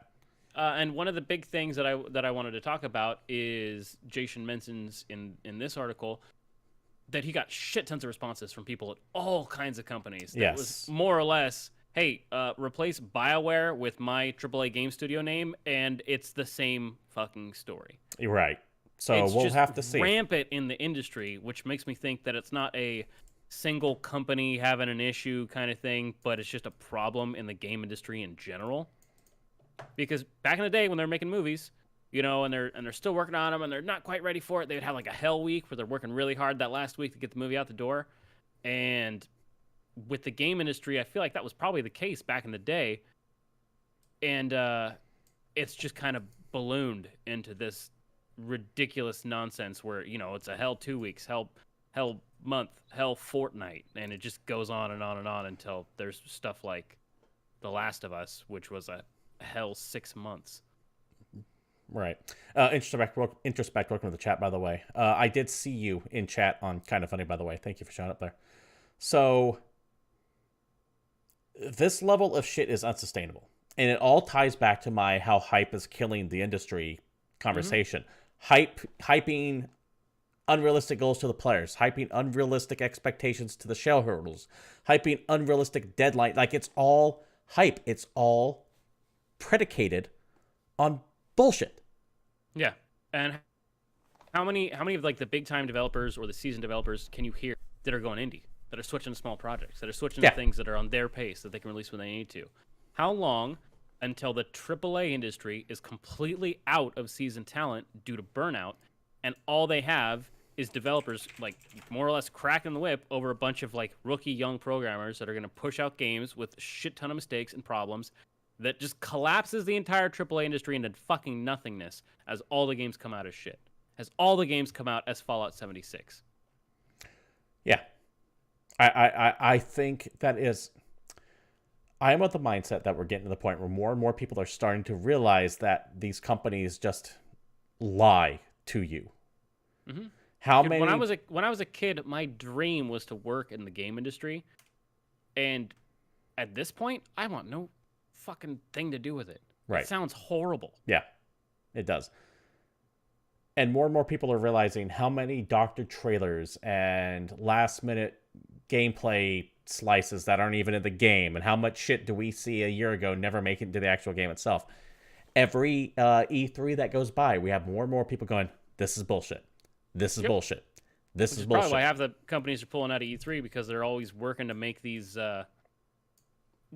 And one of the big things that I wanted to talk about is Jason mentions in this article that he got shit tons of responses from people at all kinds of companies. That Yes. was more or less, hey, replace Bioware with my AAA game studio name, and it's the same fucking story. You're right. So we'll have to see. It's rampant in the industry, which makes me think that it's not a single company having an issue kind of thing, but it's just a problem in the game industry in general. Because back in the day when they're making movies, you know, and they're still working on them and they're not quite ready for it, they would have like a hell week where they're working really hard that last week to get the movie out the door. And with the game industry, I feel like that was probably the case back in the day. And it's just kind of ballooned into this ridiculous nonsense where, you know, it's a hell 2 weeks, hell month, hell fortnight, and it just goes on and on and on until there's stuff like The Last of Us, which was a hell 6 months. Right. Introspect, welcome to the chat, by the way. I did see you in chat on Kind of Funny, by the way. Thank you for showing up there. So, this level of shit is unsustainable. And it all ties back to my how hype is killing the industry conversation. Hyping unrealistic goals to the players, hyping unrealistic expectations to the shareholders, hyping unrealistic deadline. Like, it's all hype. It's all predicated on bullshit. Yeah. And how many of like the big time developers or the seasoned developers can you hear that are going indie, that are switching to small projects, that are switching to things that are on their pace that they can release when they need to? How long until the AAA industry is completely out of seasoned talent due to burnout, and all they have is developers like more or less cracking the whip over a bunch of like rookie young programmers that are going to push out games with a shit ton of mistakes and problems that just collapses the entire AAA industry into fucking nothingness as all the games come out as shit, as all the games come out as Fallout 76. Yeah. I think that is... I am of the mindset that we're getting to the point where more and more people are starting to realize that these companies just lie to you. Mm-hmm. How Dude, many? When I was a kid, my dream was to work in the game industry, and at this point, I want no fucking thing to do with it. Right. It sounds horrible. Yeah, it does. And more people are realizing how many doctored trailers and last-minute gameplay slices that aren't even in the game, and how much shit do we see a year ago never make it into the actual game itself. Every E3 that goes by, we have more and more people going, "This is bullshit. This is bullshit. This is bullshit." Probably why half the companies are pulling out of E3, because they're always working to make these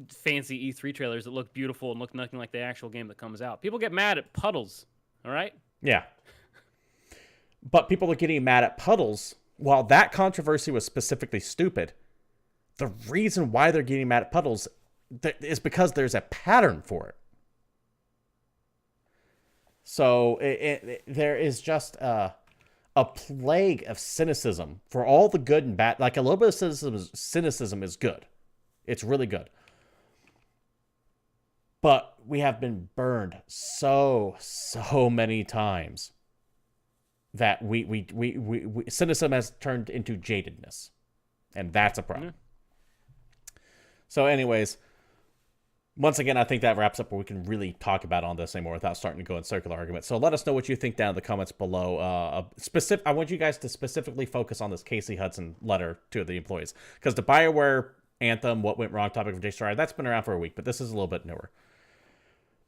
fancy E3 trailers that look beautiful and look nothing like the actual game that comes out. People get mad at puddles, all right? Yeah. But people are getting mad at puddles. While that controversy was specifically stupid, the reason why they're getting mad at puddles is because there's a pattern for it. So there is just a plague of cynicism for all the good and bad. Like, a little bit of cynicism is good. It's really good. But we have been burned so many times that we cynicism has turned into jadedness. And that's a problem. So anyways, once again, I think that wraps up what we can really talk about on this anymore without starting to go in circular arguments. So let us know what you think down in the comments below. I want you guys to specifically focus on this Casey Hudson letter to the employees. Because the Bioware Anthem, What Went Wrong topic of J. that's been around for a week, but this is a little bit newer.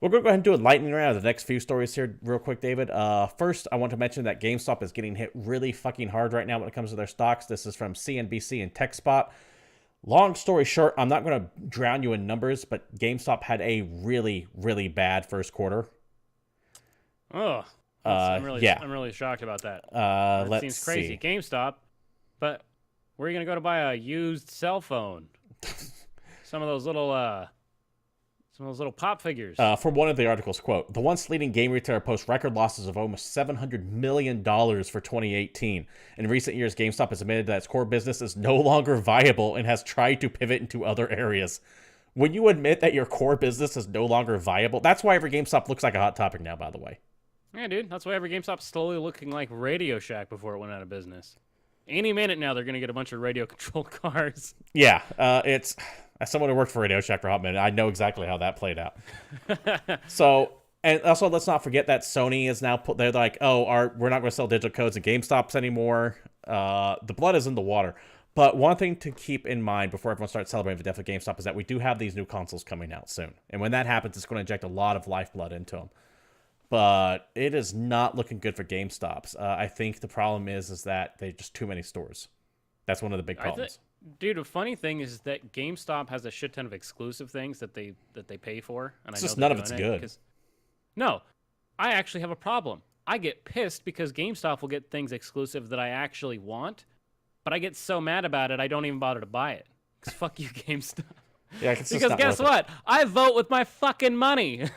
We're going to go ahead and do a lightning round of the next few stories here real quick, David. First, I want to mention that GameStop is getting hit really fucking hard right now when it comes to their stocks. This is from CNBC and TechSpot. Long story short, I'm not going to drown you in numbers, but GameStop had a really, really bad first quarter. Oh, I'm really shocked about that. That seems crazy. See. GameStop, but where are you going to go to buy a used cell phone? Some of those little pop figures. From one of the articles, quote, the once leading game retailer posts record losses of almost $700 million for 2018. In recent years, GameStop has admitted that its core business is no longer viable and has tried to pivot into other areas. When you admit that your core business is no longer viable, that's why every GameStop looks like a hot topic now, by the way. Yeah, dude. That's why every GameStop's slowly looking like Radio Shack before it went out of business. Any minute now, they're going to get a bunch of radio-controlled cars. Yeah, it's... As someone who worked for Radio Shack for a hot minute, I know exactly how that played out. So, and also let's not forget that Sony is now they're like, oh, we're not going to sell digital codes at GameStops anymore. The blood is in the water. But one thing to keep in mind before everyone starts celebrating the death of GameStop is that we do have these new consoles coming out soon. And when that happens, it's going to inject a lot of lifeblood into them. But it is not looking good for GameStops. I think the problem is that they just too many stores. That's one of the big problems. Dude, the funny thing is that GameStop has a shit ton of exclusive things that they pay for, and it's just none of it's good. No, I actually have a problem. I get pissed because GameStop will get things exclusive that I actually want, but I get so mad about it I don't even bother to buy it. Because fuck you, GameStop. Yeah, because guess what? I vote with my fucking money.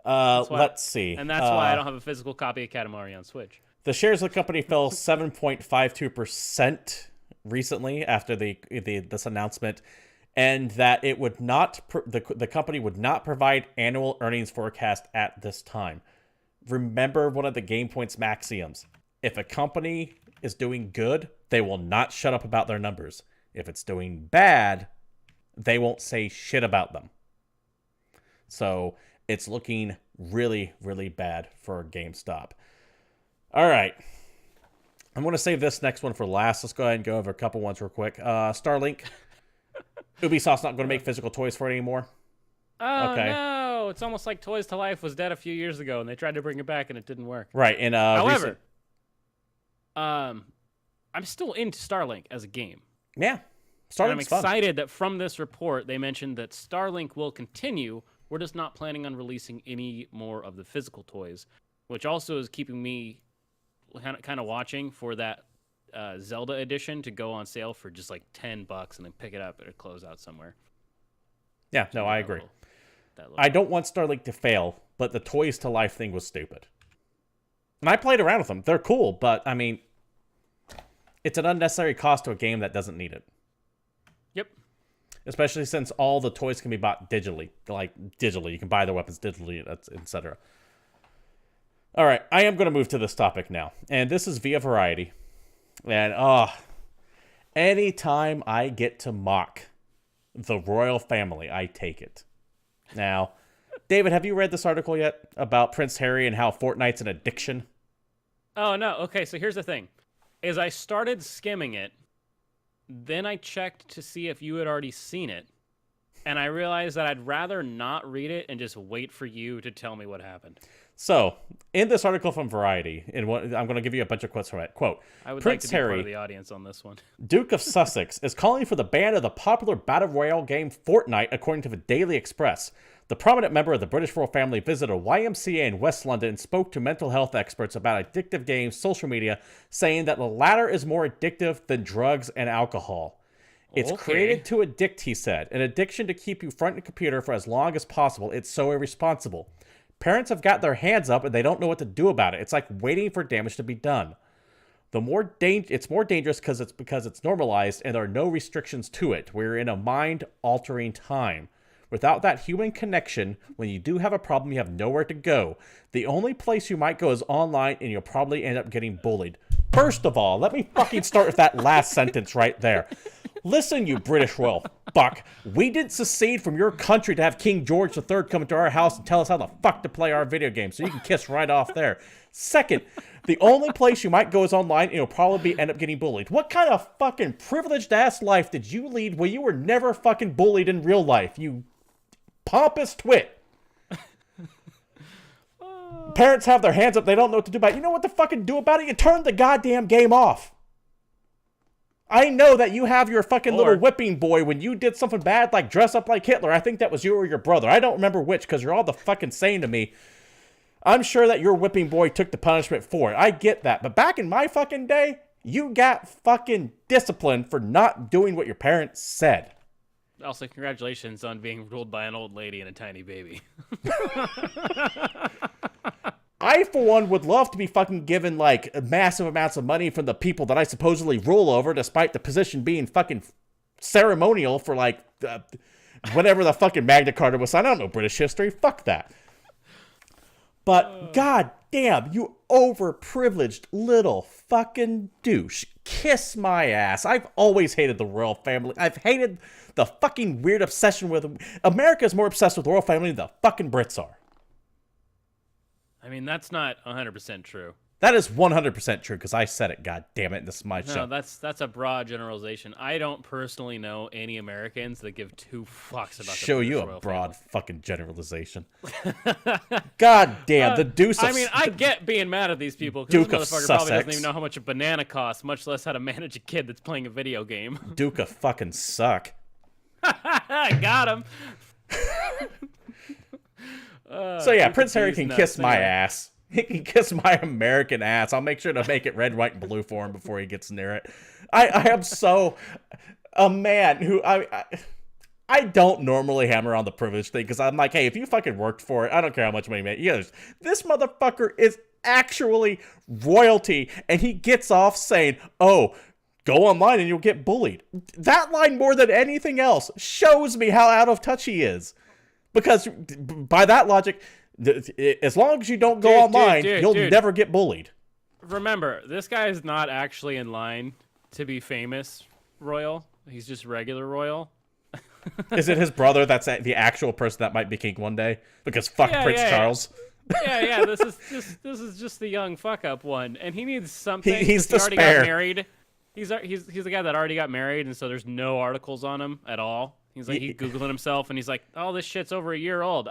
Let's see. And that's why I don't have a physical copy of Katamari on Switch. The shares of the company fell 7.52% recently after this announcement, and that it would not the company would not provide annual earnings forecast at this time. Remember one of the GamePoints maxioms: if a company is doing good, they will not shut up about their numbers. If it's doing bad, they won't say shit about them. So it's looking really, really bad for GameStop. All right. I'm going to save this next one for last. Let's go ahead and go over a couple ones real quick. Starlink. Ubisoft's not going to make physical toys for it anymore. Oh, okay. No. It's almost like Toys to Life was dead a few years ago, and they tried to bring it back, and it didn't work. Right. And however, I'm still into Starlink as a game. Yeah. Starlink's I'm excited that from this report, they mentioned that Starlink will continue. We're just not planning on releasing any more of the physical toys, which also is keeping me kind of watching for that Zelda edition to go on sale for just like $10 and then pick it up at a closeout somewhere. Yeah, no, I agree. I don't want Starlink to fail, but the Toys to Life thing was stupid. And I played around with them. They're cool, but I mean, it's an unnecessary cost to a game that doesn't need it. Yep. Especially since all the toys can be bought digitally. Like, digitally. You can buy the weapons digitally, etc. All right, I am going to move to this topic now. And this is via Variety. And, anytime I get to mock the royal family, I take it. Now, David, have you read this article yet about Prince Harry and how Fortnite's an addiction? Oh, no. Okay, so here's the thing. As I started skimming it, then I checked to see if you had already seen it. And I realized that I'd rather not read it and just wait for you to tell me what happened. So, in this article from Variety, I'm going to give you a bunch of quotes from it. Quote, I would Prince like to be Harry, part of the audience on this one. Duke of Sussex, is calling for the ban of the popular Battle Royale game Fortnite, according to the Daily Express. The prominent member of the British royal family visited a YMCA in West London and spoke to mental health experts about addictive games, social media, saying that the latter is more addictive than drugs and alcohol. It's created to addict, he said. An addiction to keep you front of the computer for as long as possible. It's so irresponsible. Parents have got their hands up and they don't know what to do about it. It's like waiting for damage to be done. It's more dangerous because it's normalized and there are no restrictions to it. We're in a mind-altering time. Without that human connection, when you do have a problem, you have nowhere to go. The only place you might go is online, and you'll probably end up getting bullied. First of all, let me fucking start with that last sentence right there. Listen, you British royal fuck. We didn't secede from your country to have King George III come into our house and tell us how the fuck to play our video games, so you can kiss right off there. Second, the only place you might go is online, and you'll probably end up getting bullied. What kind of fucking privileged-ass life did you lead where you were never fucking bullied in real life, you pompous twit? Parents have their hands up, they don't know what to do about it. You know what to fucking do about it? You turn the goddamn game off. I know that you have your fucking little whipping boy when you did something bad, like dress up like Hitler. I think that was you or your brother. I don't remember which, because you're all the fucking same to me. I'm sure that your whipping boy took the punishment for it. I get that. But back in my fucking day, you got fucking disciplined for not doing what your parents said. Also, congratulations on being ruled by an old lady and a tiny baby. I, for one, would love to be fucking given, like, massive amounts of money from the people that I supposedly rule over, despite the position being fucking ceremonial for, like, whatever the fucking Magna Carta was signed. I don't know British history. Fuck that. But, god damn, you overprivileged little fucking douche. Kiss my ass. I've always hated the royal family. I've hated the fucking weird obsession with... America's more obsessed with the royal family than the fucking Brits are. I mean, that's not 100% true. That is 100% true, because I said it, god damn it, and this is my show. No, that's a broad generalization. I don't personally know any Americans that give two fucks about show the you British a broad royal fucking generalization. God damn, the Deuce of... I mean, I get being mad at these people, because Duke this of motherfucker probably Sussex. doesn't even know how much a banana costs, much less how to manage a kid that's playing a video game. Duke of fucking suck. I got him. So yeah, Duke Prince of Harry D's can nuts, kiss my anyway. ass. He can kiss my American ass. I'll make sure to make it red, white, and blue for him before he gets near it. I am so a man who I don't normally hammer on the privilege thing, because I'm like, hey, if you fucking worked for it, I don't care how much money you make. This motherfucker is actually royalty, and he gets off saying, oh, go online and you'll get bullied. That line, more than anything else, shows me how out of touch he is. Because by that logic, as long as you don't go online, you'll never get bullied. Remember, this guy is not actually in line to be famous royal. He's just regular royal. Is it his brother that's the actual person that might be king one day? Because fuck Prince Charles. Yeah. This is just the young fuck up one, and he needs something. He's he the already spare. got married. He's the guy that already got married, and so there's no articles on him at all. He's like, he's Googling himself, and he's like, oh, this shit's over a year old.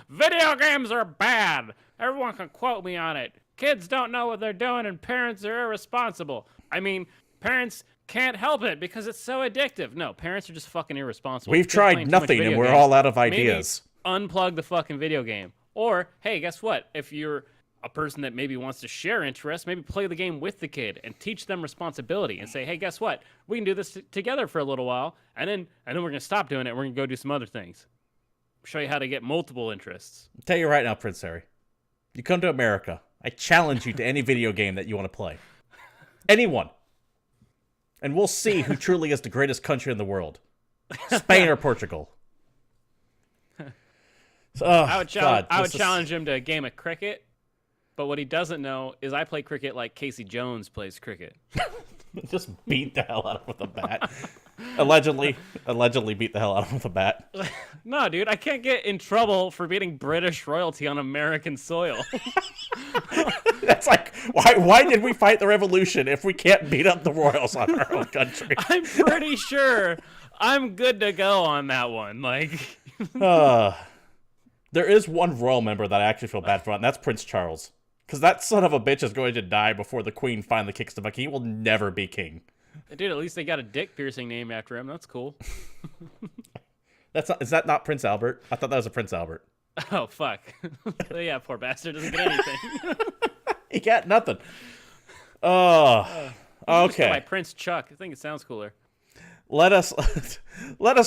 Video games are bad. Everyone can quote me on it. Kids don't know what they're doing, and parents are irresponsible. I mean, parents can't help it because it's so addictive. No, parents are just fucking irresponsible. We've tried nothing, and we're all out of ideas. Maybe unplug the fucking video game. Or, hey, guess what? If you're a person that maybe wants to share interests, maybe play the game with the kid and teach them responsibility and say, hey, guess what? We can do this together for a little while, and then we're going to stop doing it. We're going to go do some other things. Show you how to get multiple interests. I'll tell you right now, Prince Harry. You come to America, I challenge you to any video game that you want to play. Anyone. And we'll see who truly is the greatest country in the world. Spain or Portugal. I would challenge him to a game of cricket. But what he doesn't know is I play cricket like Casey Jones plays cricket. Just beat the hell out of him with a bat. Allegedly beat the hell out of him with a bat. No, dude, I can't get in trouble for beating British royalty on American soil. That's like, why did we fight the revolution if we can't beat up the royals on our own country? I'm pretty sure I'm good to go on that one. Like, there is one royal member that I actually feel bad for, and that's Prince Charles. Because that son of a bitch is going to die before the queen finally kicks the bucket. He will never be king. Dude, at least they got a dick piercing named after him. That's cool. Is that not Prince Albert? I thought that was a Prince Albert. Oh, fuck. Yeah, poor bastard doesn't get anything. He got nothing. Oh, okay. By Prince Chuck. I think it sounds cooler. Let us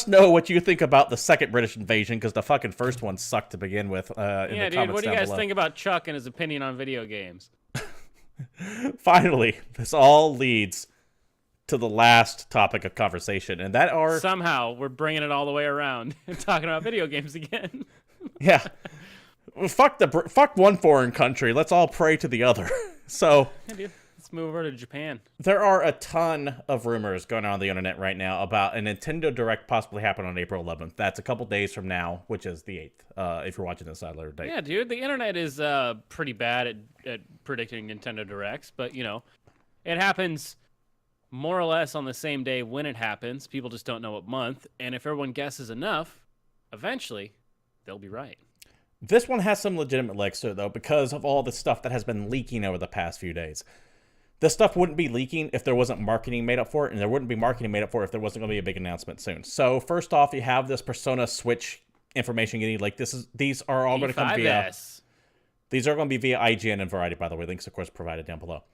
know what you think about the second British invasion, because the fucking first one sucked to begin with. Yeah, dude, what do you guys think about Chuck and his opinion on video games? Finally, this all leads to the last topic of conversation, and that are Somehow we're bringing it all the way around and talking about video games again. yeah. Well, fuck one foreign country. Let's all pray to the other. So, Yeah, dude. Let's move over to Japan. there are a ton of rumors going on the internet right now about a Nintendo Direct possibly happening on April 11th. That's a couple days from now, which is the 8th, if you're watching this at a later date. Yeah, dude. The internet is pretty bad at predicting Nintendo Directs, but it happens more or less on the same day when it happens. People just don't know what month, and if everyone guesses enough, eventually they'll be right. This one has some legitimate legs to it, though, because of all the stuff that has been leaking over the past few days. This stuff wouldn't be leaking if there wasn't marketing made up for it, and there wouldn't be marketing made up for it if there wasn't going to be a big announcement soon. So, first off, you have this Persona Switch information getting leaked. These are all going to come via... These are going to be via IGN and Variety, by the way. Links, of course, provided down below.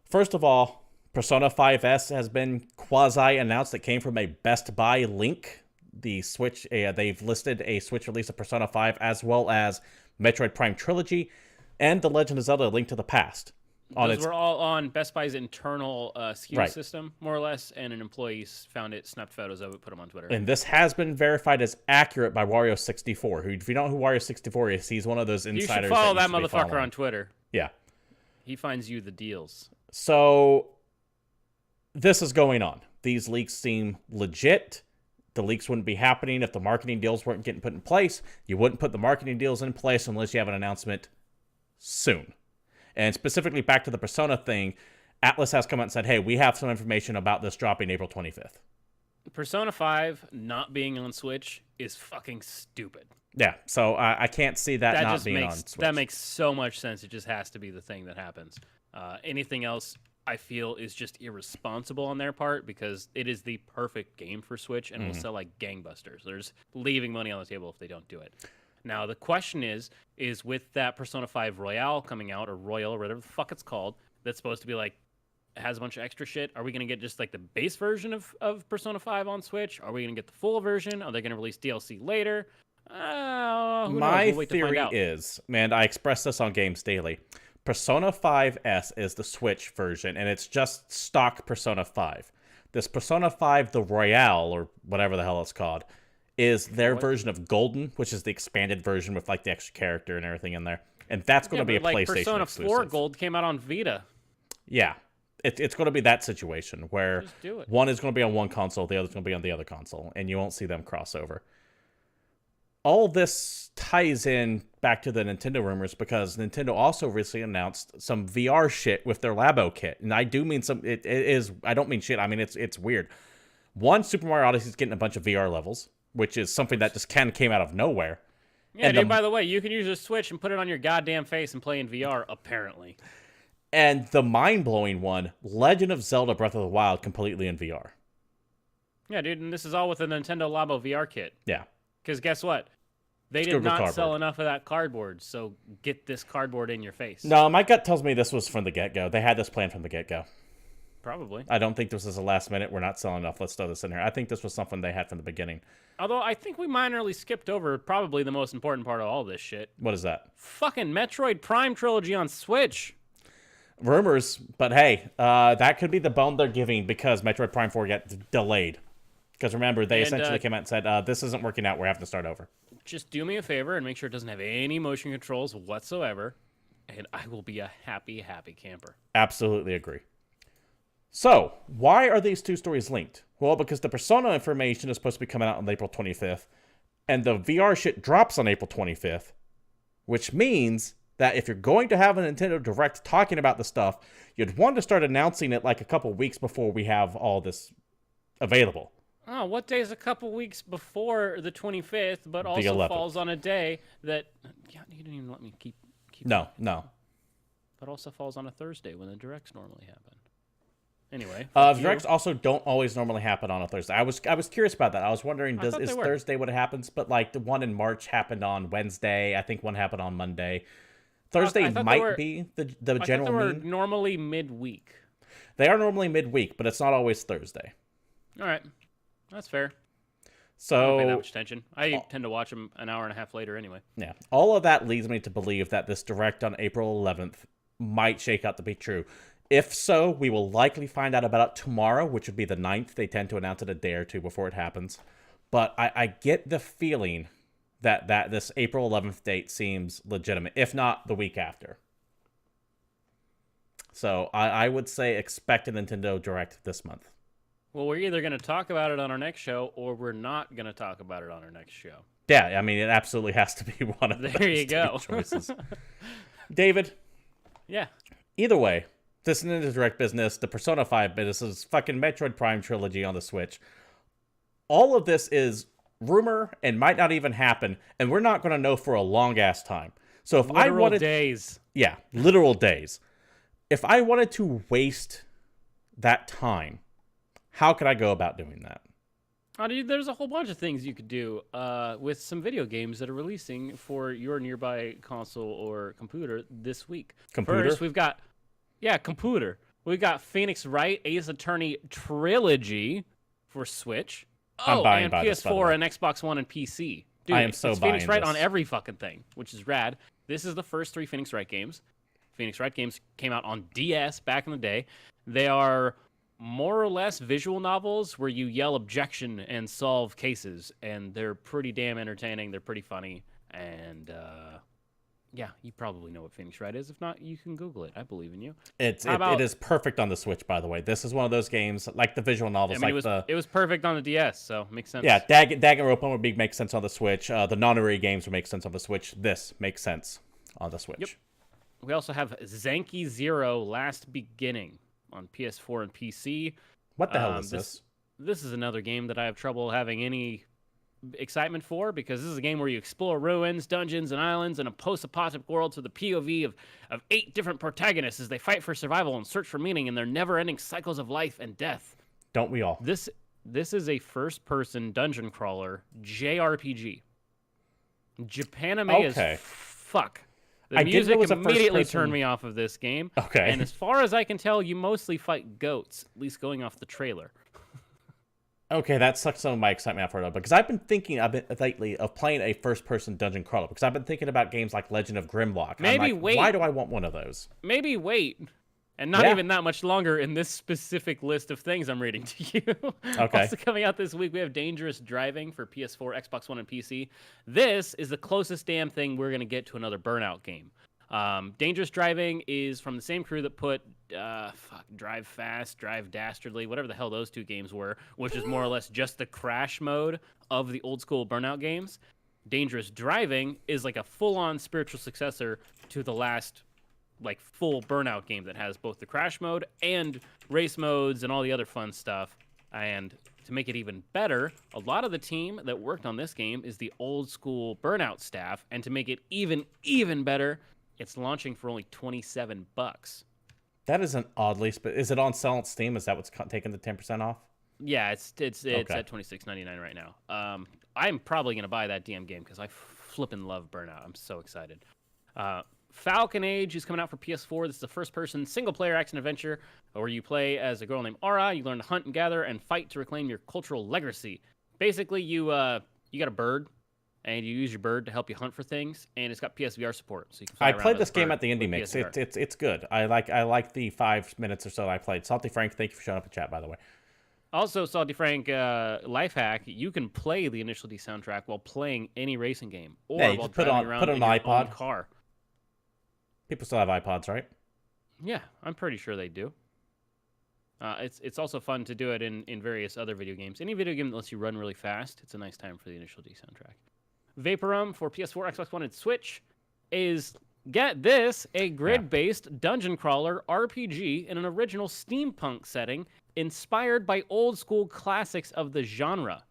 First of all, Persona 5S has been quasi-announced. It came from a Best Buy link. The Switch, they've listed a Switch release of Persona 5 as well as Metroid Prime Trilogy and The Legend of Zelda: A Link to the Past. Those were all on Best Buy's internal SKU system, more or less, and an employee found it, snapped photos of it, put them on Twitter. And this has been verified as accurate by Wario64, who, if you don't know who Wario64 is, he's one of those insiders. You should follow that motherfucker on Twitter. Yeah. He finds you the deals. So, this is going on. These leaks seem legit. The leaks wouldn't be happening if the marketing deals weren't getting put in place. You wouldn't put the marketing deals in place unless you have an announcement soon. And specifically back to the Persona thing, Atlas has come out and said, hey, we have some information about this dropping April 25th. Persona 5 not being on Switch is fucking stupid. Yeah, so I can't see that not just being on Switch. That makes so much sense. It just has to be the thing that happens. Anything else, I feel, is just irresponsible on their part because it is the perfect game for Switch and will sell like gangbusters. They're just leaving money on the table if they don't do it. Now, the question is with that Persona 5 Royale coming out, or Royal, or whatever the fuck it's called, that's supposed to be like, has a bunch of extra shit, are we going to get just like the base version of Persona 5 on Switch? Are we going to get the full version? Are they going to release DLC later? Who knows? My We'll wait to theory find out. is, man, I express this on Games Daily, Persona 5S is the Switch version, and it's just stock Persona 5. This Persona 5, the Royale, or whatever the hell it's called, is their version of Golden, which is the expanded version with like the extra character and everything in there. And that's going to be a like PlayStation Persona exclusive. 4 Gold came out on Vita. Yeah. It's going to be that situation where Just do it. one is going to be on one console, the other's going to be on the other console, and you won't see them cross over. All this ties in back to the Nintendo rumors because Nintendo also recently announced some VR shit with their Labo kit. And I do mean it is, I don't mean shit, I mean it's weird. One, Super Mario Odyssey is getting a bunch of VR levels, which is something that just kind of came out of nowhere. Yeah, dude, by the way, you can use a Switch and put it on your goddamn face and play in VR, apparently. And the mind-blowing one, Legend of Zelda Breath of the Wild completely in VR. Yeah, dude, and this is all with the Nintendo Labo VR kit. Yeah. Because guess what? They did not sell enough of that cardboard, so get this cardboard in your face. No, my gut tells me this was from the get-go. They had this plan from the get-go. Probably. I don't think this was a last minute, we're not selling enough, let's throw this in here. I think this was something they had from the beginning. Although I think we minorly skipped over probably the most important part of all this shit. What is that? Fucking Metroid Prime Trilogy on Switch. Rumors, but hey, that could be the bone they're giving because Metroid Prime 4 got delayed. Because remember, they essentially came out and said, this isn't working out, we're having to start over. Just do me a favor and make sure it doesn't have any motion controls whatsoever, and I will be a happy, happy camper. Absolutely agree. So, why are these two stories linked? Well, because the Persona information is supposed to be coming out on April 25th, and the VR shit drops on April 25th, which means that if you're going to have a Nintendo Direct talking about the stuff, you'd want to start announcing it like a couple weeks before we have all this available. Oh, what day is a couple weeks before the 25th, but also 11th. falls on a day that... Yeah, you didn't even let me keep No. But also falls on a Thursday when the Directs normally happen. Anyway. Directs also don't always normally happen on a Thursday. I was curious about that. I was wondering, is Thursday what happens? But like the one in March happened on Wednesday. I think one happened on Monday. Thursday might be the general mean. I thought they were normally midweek. They are normally midweek, but it's not always Thursday. All right. That's fair. So, I don't pay that much attention. I tend to watch them an hour and a half later anyway. Yeah. All of that leads me to believe that this Direct on April 11th might shake out to be true. If so, we will likely find out about it tomorrow, which would be the 9th. They tend to announce it a day or two before it happens. But I get the feeling that this April 11th date seems legitimate, if not the week after. So I would say expect a Nintendo Direct this month. Well, we're either going to talk about it on our next show, or we're not going to talk about it on our next show. Yeah, I mean, it absolutely has to be one of those there you go. choices. David? Yeah. Either way, this Nintendo Direct business, the Persona 5 business, is fucking Metroid Prime trilogy on the Switch. All of this is rumor and might not even happen, and we're not going to know for a long-ass time. So if I wanted... days. Yeah, literal days. If I wanted to waste that time, how could I go about doing that? There's a whole bunch of things you could do with some video games that are releasing for your nearby console or computer this week. Computer? First, we've got... Yeah, computer. We've got Phoenix Wright Ace Attorney Trilogy for Switch. I'm buying and by this, by the way. PS4 and Xbox One and PC. Dude, I am so it's buying Phoenix Wright this. on every fucking thing, which is rad. This is the first 3 Phoenix Wright games. Phoenix Wright games came out on DS back in the day. They are more or less visual novels where you yell objection and solve cases, and they're pretty damn entertaining. They're pretty funny, and yeah, you probably know what Phoenix Wright is. If not, you can Google it. I believe in you. It is perfect on the Switch, by the way. This is one of those games, like the visual novels. I mean, it was perfect on the DS, so makes sense. Yeah, Danganronpa would make sense on the Switch. The Nonary games would make sense on the Switch. This makes sense on the Switch. Yep. We also have Zanki Zero Last Beginning on PS4 and PC. What the hell is this? This is another game that I have trouble having any excitement for, because this is a game where you explore ruins, dungeons, and islands in a post-apocalyptic world through the POV of 8 different protagonists as they fight for survival and search for meaning in their never-ending cycles of life and death. Don't we all? This is a first-person dungeon crawler JRPG. Japanime as fuck. The music immediately turned me off of this game. Okay. And as far as I can tell, you mostly fight goats, at least going off the trailer. Okay, that sucks some of my excitement out for it, because I've been thinking lately of playing a first-person dungeon crawler, because I've been thinking about games like Legend of Grimlock. Wait. Why do I want one of those? Maybe wait. And not even that much longer in this specific list of things I'm reading to you. Okay. Also coming out this week, we have Dangerous Driving for PS4, Xbox One, and PC. This is the closest damn thing we're going to get to another Burnout game. Dangerous Driving is from the same crew that put Drive Fast, Drive Dastardly, whatever the hell those 2 games were, which is more or less just the crash mode of the old school Burnout games. Dangerous Driving is like a full-on spiritual successor to the last full Burnout game that has both the crash mode and race modes and all the other fun stuff. And to make it even better, a lot of the team that worked on this game is the old school Burnout staff, and to make it even better, it's launching for only $27. That is an oddly... Is it on sale on Steam? Is that what's taking the 10% off? Yeah, it's at $26.99 right now. I'm probably going to buy that DM game because I flippin' love Burnout. I'm so excited. Falcon Age is coming out for PS4. This is a first-person single-player action-adventure where you play as a girl named Aura. You learn to hunt and gather and fight to reclaim your cultural legacy. Basically, you got a bird, and you use your bird to help you hunt for things, and it's got PSVR support. So you can fly I around played as this a game bird at the Indie with Mix. PSVR. It's good. I like the 5 minutes or so I played. Salty Frank, thank you for showing up in chat, by the way. Also, Salty Frank, life hack, you can play the Initial D soundtrack while playing any racing game, or Yeah, you while just put driving around on in an your iPod. own car. People still have iPods, right? Yeah, I'm pretty sure they do. It's also fun to do it in various other video games. Any video game that lets you run really fast, it's a nice time for the Initial D soundtrack. Vaporum for PS4, Xbox One, and Switch is, get this, a grid-based dungeon crawler RPG in an original steampunk setting inspired by old-school classics of the genre.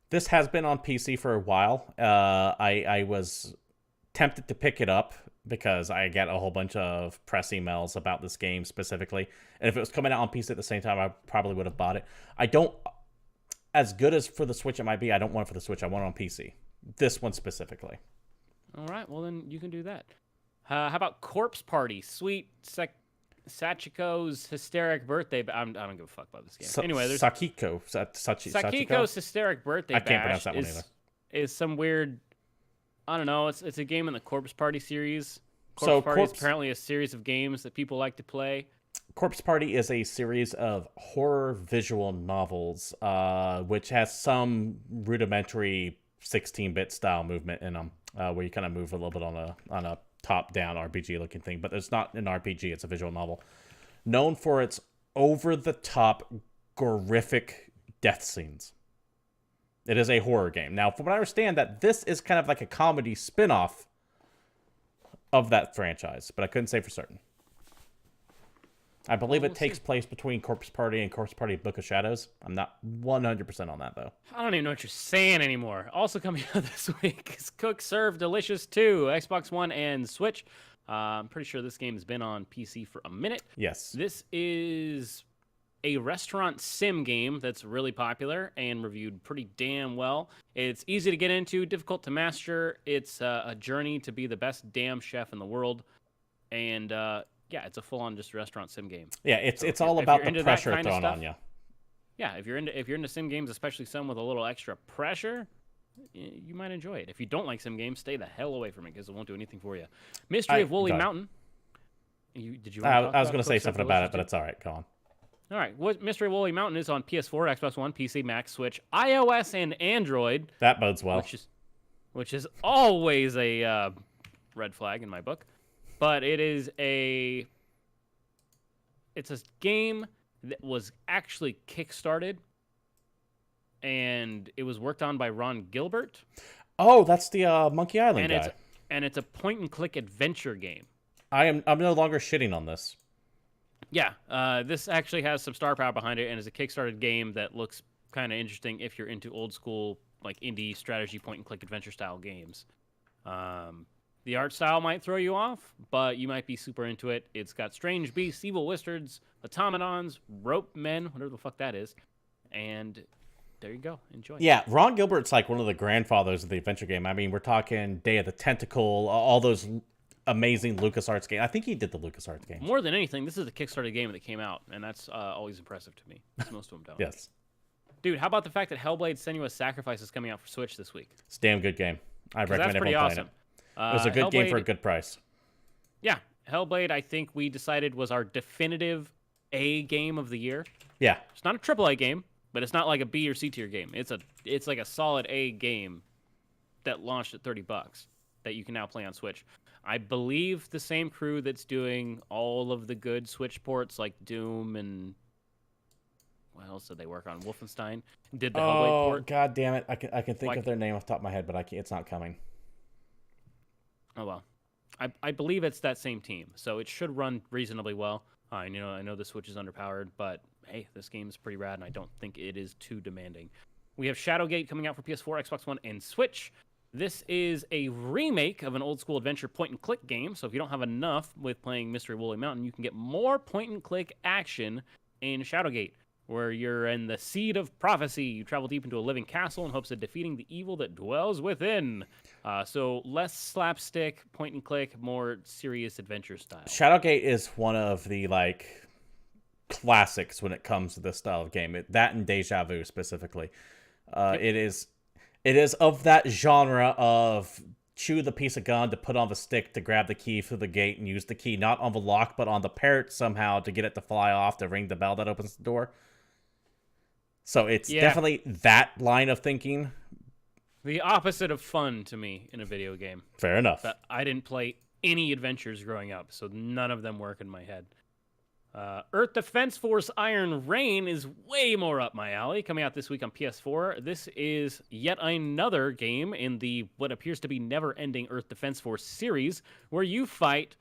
This has been on PC for a while. I was tempted to pick it up because I get a whole bunch of press emails about this game specifically. And if it was coming out on PC at the same time, I probably would have bought it. I don't, as good as for the Switch it might be, I don't want it for the Switch. I want it on PC. This one specifically. All right, well then you can do that. How about Corpse Party? Sweet Sachiko's hysteric birthday. I don't give a fuck about this game. Anyway, there's Sakiko's hysteric birthday. I can't pronounce that one either. Is some weird. I don't know. It's a game in the Corpse Party series Corpse Party is apparently a series of games that people like to play. Corpse Party is a series of horror visual novels, which has some rudimentary 16-bit style movement in them, where you kind of move a little bit on a top-down RPG-looking thing. But it's not an RPG; it's a visual novel, known for its over-the-top, horrific death scenes. It is a horror game. Now, from what I understand, that this is kind of like a comedy spin-off of that franchise, but I couldn't say for certain. I believe it takes place between Corpse Party and Corpse Party Book of Shadows. I'm not 100% on that, though. I don't even know what you're saying anymore. Also coming out this week is Cook Serve Delicious 2, Xbox One and Switch. I'm pretty sure this game has been on PC for a minute. Yes. This is a restaurant sim game that's really popular and reviewed pretty damn well. It's easy to get into, difficult to master. It's a journey to be the best damn chef in the world. And yeah, it's a full-on just restaurant sim game. Yeah, it's all about the pressure thrown on you. Yeah, if you're into sim games, especially some with a little extra pressure, you might enjoy it. If you don't like sim games, stay the hell away from it because it won't do anything for you. Mystery of Woolly Mountain. I was going to say something about it, but it's all right. Go on. All right. Mystery of Woolly Mountain is on PS4, Xbox One, PC, Mac, Switch, iOS, and Android. That bodes well. Which is always a red flag in my book. But it's a game that was actually kickstarted, and it was worked on by Ron Gilbert. Oh, that's the Monkey Island guy. And it's a point-and-click adventure game. I'm no longer shitting on this. Yeah, this actually has some star power behind it, and is a kickstarted game that looks kind of interesting if you're into old-school, like indie strategy point-and-click adventure-style games. The art style might throw you off, but you might be super into it. It's got strange beasts, evil wizards, automatons, rope men, whatever the fuck that is. And there you go. Enjoy. Yeah, Ron Gilbert's like one of the grandfathers of the adventure game. I mean, we're talking Day of the Tentacle, all those amazing LucasArts games. I think he did the LucasArts games. More than anything, this is a Kickstarter game that came out, and that's always impressive to me. Most of them don't. Yes. Dude, how about the fact that Hellblade Senua's Sacrifice is coming out for Switch this week? It's a damn good game. I recommend everyone playing it. It was a good game for a good price. Yeah. Hellblade, I think we decided was our definitive A game of the year. Yeah. It's not a AAA game, but it's not like a B or C tier game. It's like a solid A game that launched at $30 that you can now play on Switch. I believe the same crew that's doing all of the good Switch ports like Doom and what else did they work on? Wolfenstein did the Hellblade port. Oh, god damn it. I can think of their name off the top of my head, but I can't, it's not coming. Oh, well. I believe it's that same team, so it should run reasonably well. I know the Switch is underpowered, but hey, this game's pretty rad, and I don't think it is too demanding. We have Shadowgate coming out for PS4, Xbox One, and Switch. This is a remake of an old-school adventure point-and-click game, so if you don't have enough with playing Mystery of Woolly Mountain, you can get more point-and-click action in Shadowgate, where you're in the Seed of Prophecy. You travel deep into a living castle in hopes of defeating the evil that dwells within. So less slapstick, point-and-click, more serious adventure style. Shadowgate is one of the, classics when it comes to this style of game. That and Deja Vu, specifically. Yep. It is of that genre of chew the piece of gum to put on the stick to grab the key through the gate and use the key not on the lock but on the parrot somehow to get it to fly off to ring the bell that opens the door. So it's definitely that line of thinking. The opposite of fun to me in a video game. Fair enough. But I didn't play any adventures growing up, so none of them work in my head. Earth Defense Force Iron Rain is way more up my alley, coming out this week on PS4. This is yet another game in the what appears to be never-ending Earth Defense Force series, where you fight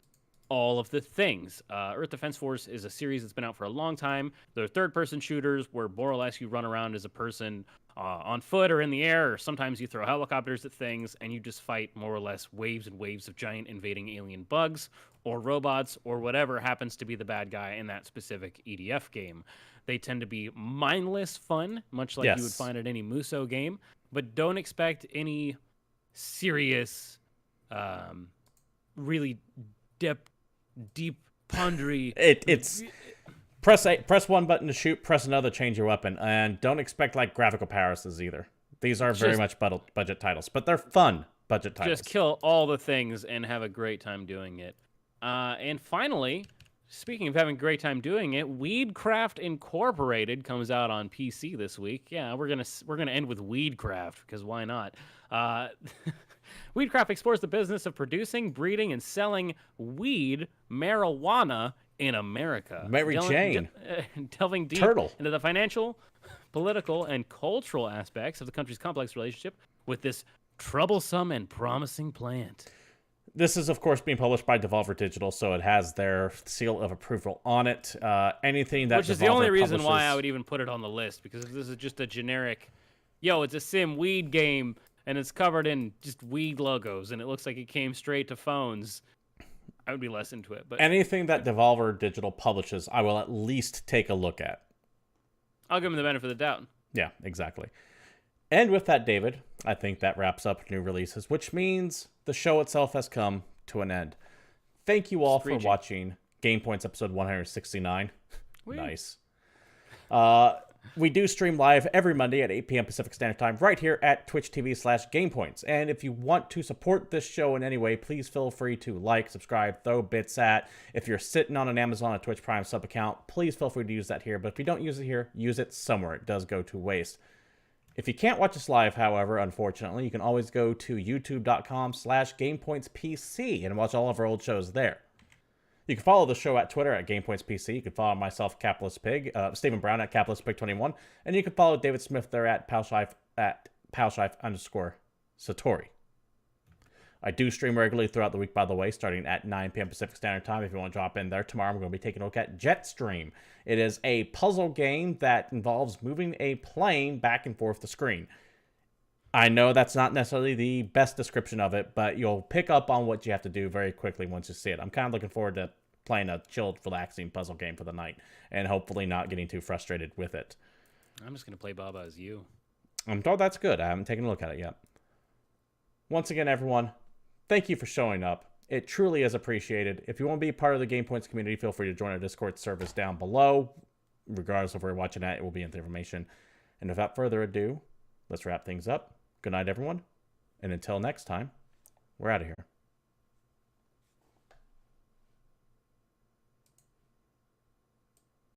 all of the things. Earth Defense Force is a series that's been out for a long time. They're third-person shooters where more or less you run around as a person on foot or in the air, or sometimes you throw helicopters at things, and you just fight more or less waves and waves of giant invading alien bugs or robots or whatever happens to be the bad guy in that specific EDF game. They tend to be mindless fun, much like you would find at any Muso game, but don't expect any serious, really deep pondery. It's press one button to shoot, press another, change your weapon, and don't expect graphical palaces either. These are very much budget titles, but they're fun. budget titles. Just kill all the things and have a great time doing it. And finally, speaking of having a great time doing it, Weedcraft Incorporated comes out on PC this week. Yeah, we're gonna end with Weedcraft because why not? Weedcraft explores the business of producing, breeding, and selling weed, marijuana in America. Mary Jane. Delving deep Turtle. into the financial, political, and cultural aspects of the country's complex relationship with this troublesome and promising plant. This is, of course, being published by Devolver Digital, so it has their seal of approval on it. Anything that Which is Devolver the only reason publishes... why I would even put it on the list, because if this is just a generic, it's a sim weed game, and it's covered in just weed logos, and it looks like it came straight to phones, I would be less into it. But anything that Devolver Digital publishes, I will at least take a look at. I'll give them the benefit of the doubt. Yeah, exactly. And with that, David, I think that wraps up new releases, which means the show itself has come to an end. Thank you all for watching GamePoints episode 169. Whee. Nice. We do stream live every Monday at 8 p.m. Pacific Standard Time right here at Twitch TV/GamePoints. And if you want to support this show in any way, please feel free to like, subscribe, throw bits at. If you're sitting on an Amazon or Twitch Prime sub account, please feel free to use that here. But if you don't use it here, use it somewhere. It does go to waste. If you can't watch us live, however, unfortunately, you can always go to youtube.com/GamePointsPC and watch all of our old shows there. You can follow the show at Twitter at GamePointsPC. You can follow myself, Capitalist Pig, Stephen Brown at CapitalistPig21, and you can follow David Smith there at Palshife_Satori. I do stream regularly throughout the week, by the way, starting at 9 p.m. Pacific Standard Time. If you want to drop in there tomorrow, I'm going to be taking a look at Jetstream. It is a puzzle game that involves moving a plane back and forth the screen. I know that's not necessarily the best description of it, but you'll pick up on what you have to do very quickly once you see it. I'm kind of looking forward to playing a chilled, relaxing puzzle game for the night, and hopefully not getting too frustrated with it. I'm just going to play Baba as you. I'm told that's good. I haven't taken a look at it yet. Once again, everyone, thank you for showing up. It truly is appreciated. If you want to be part of the Game Points community, feel free to join our Discord service down below. Regardless of where you're watching at, it will be in the information. And without further ado, let's wrap things up. Good night, everyone. And until next time, we're out of here.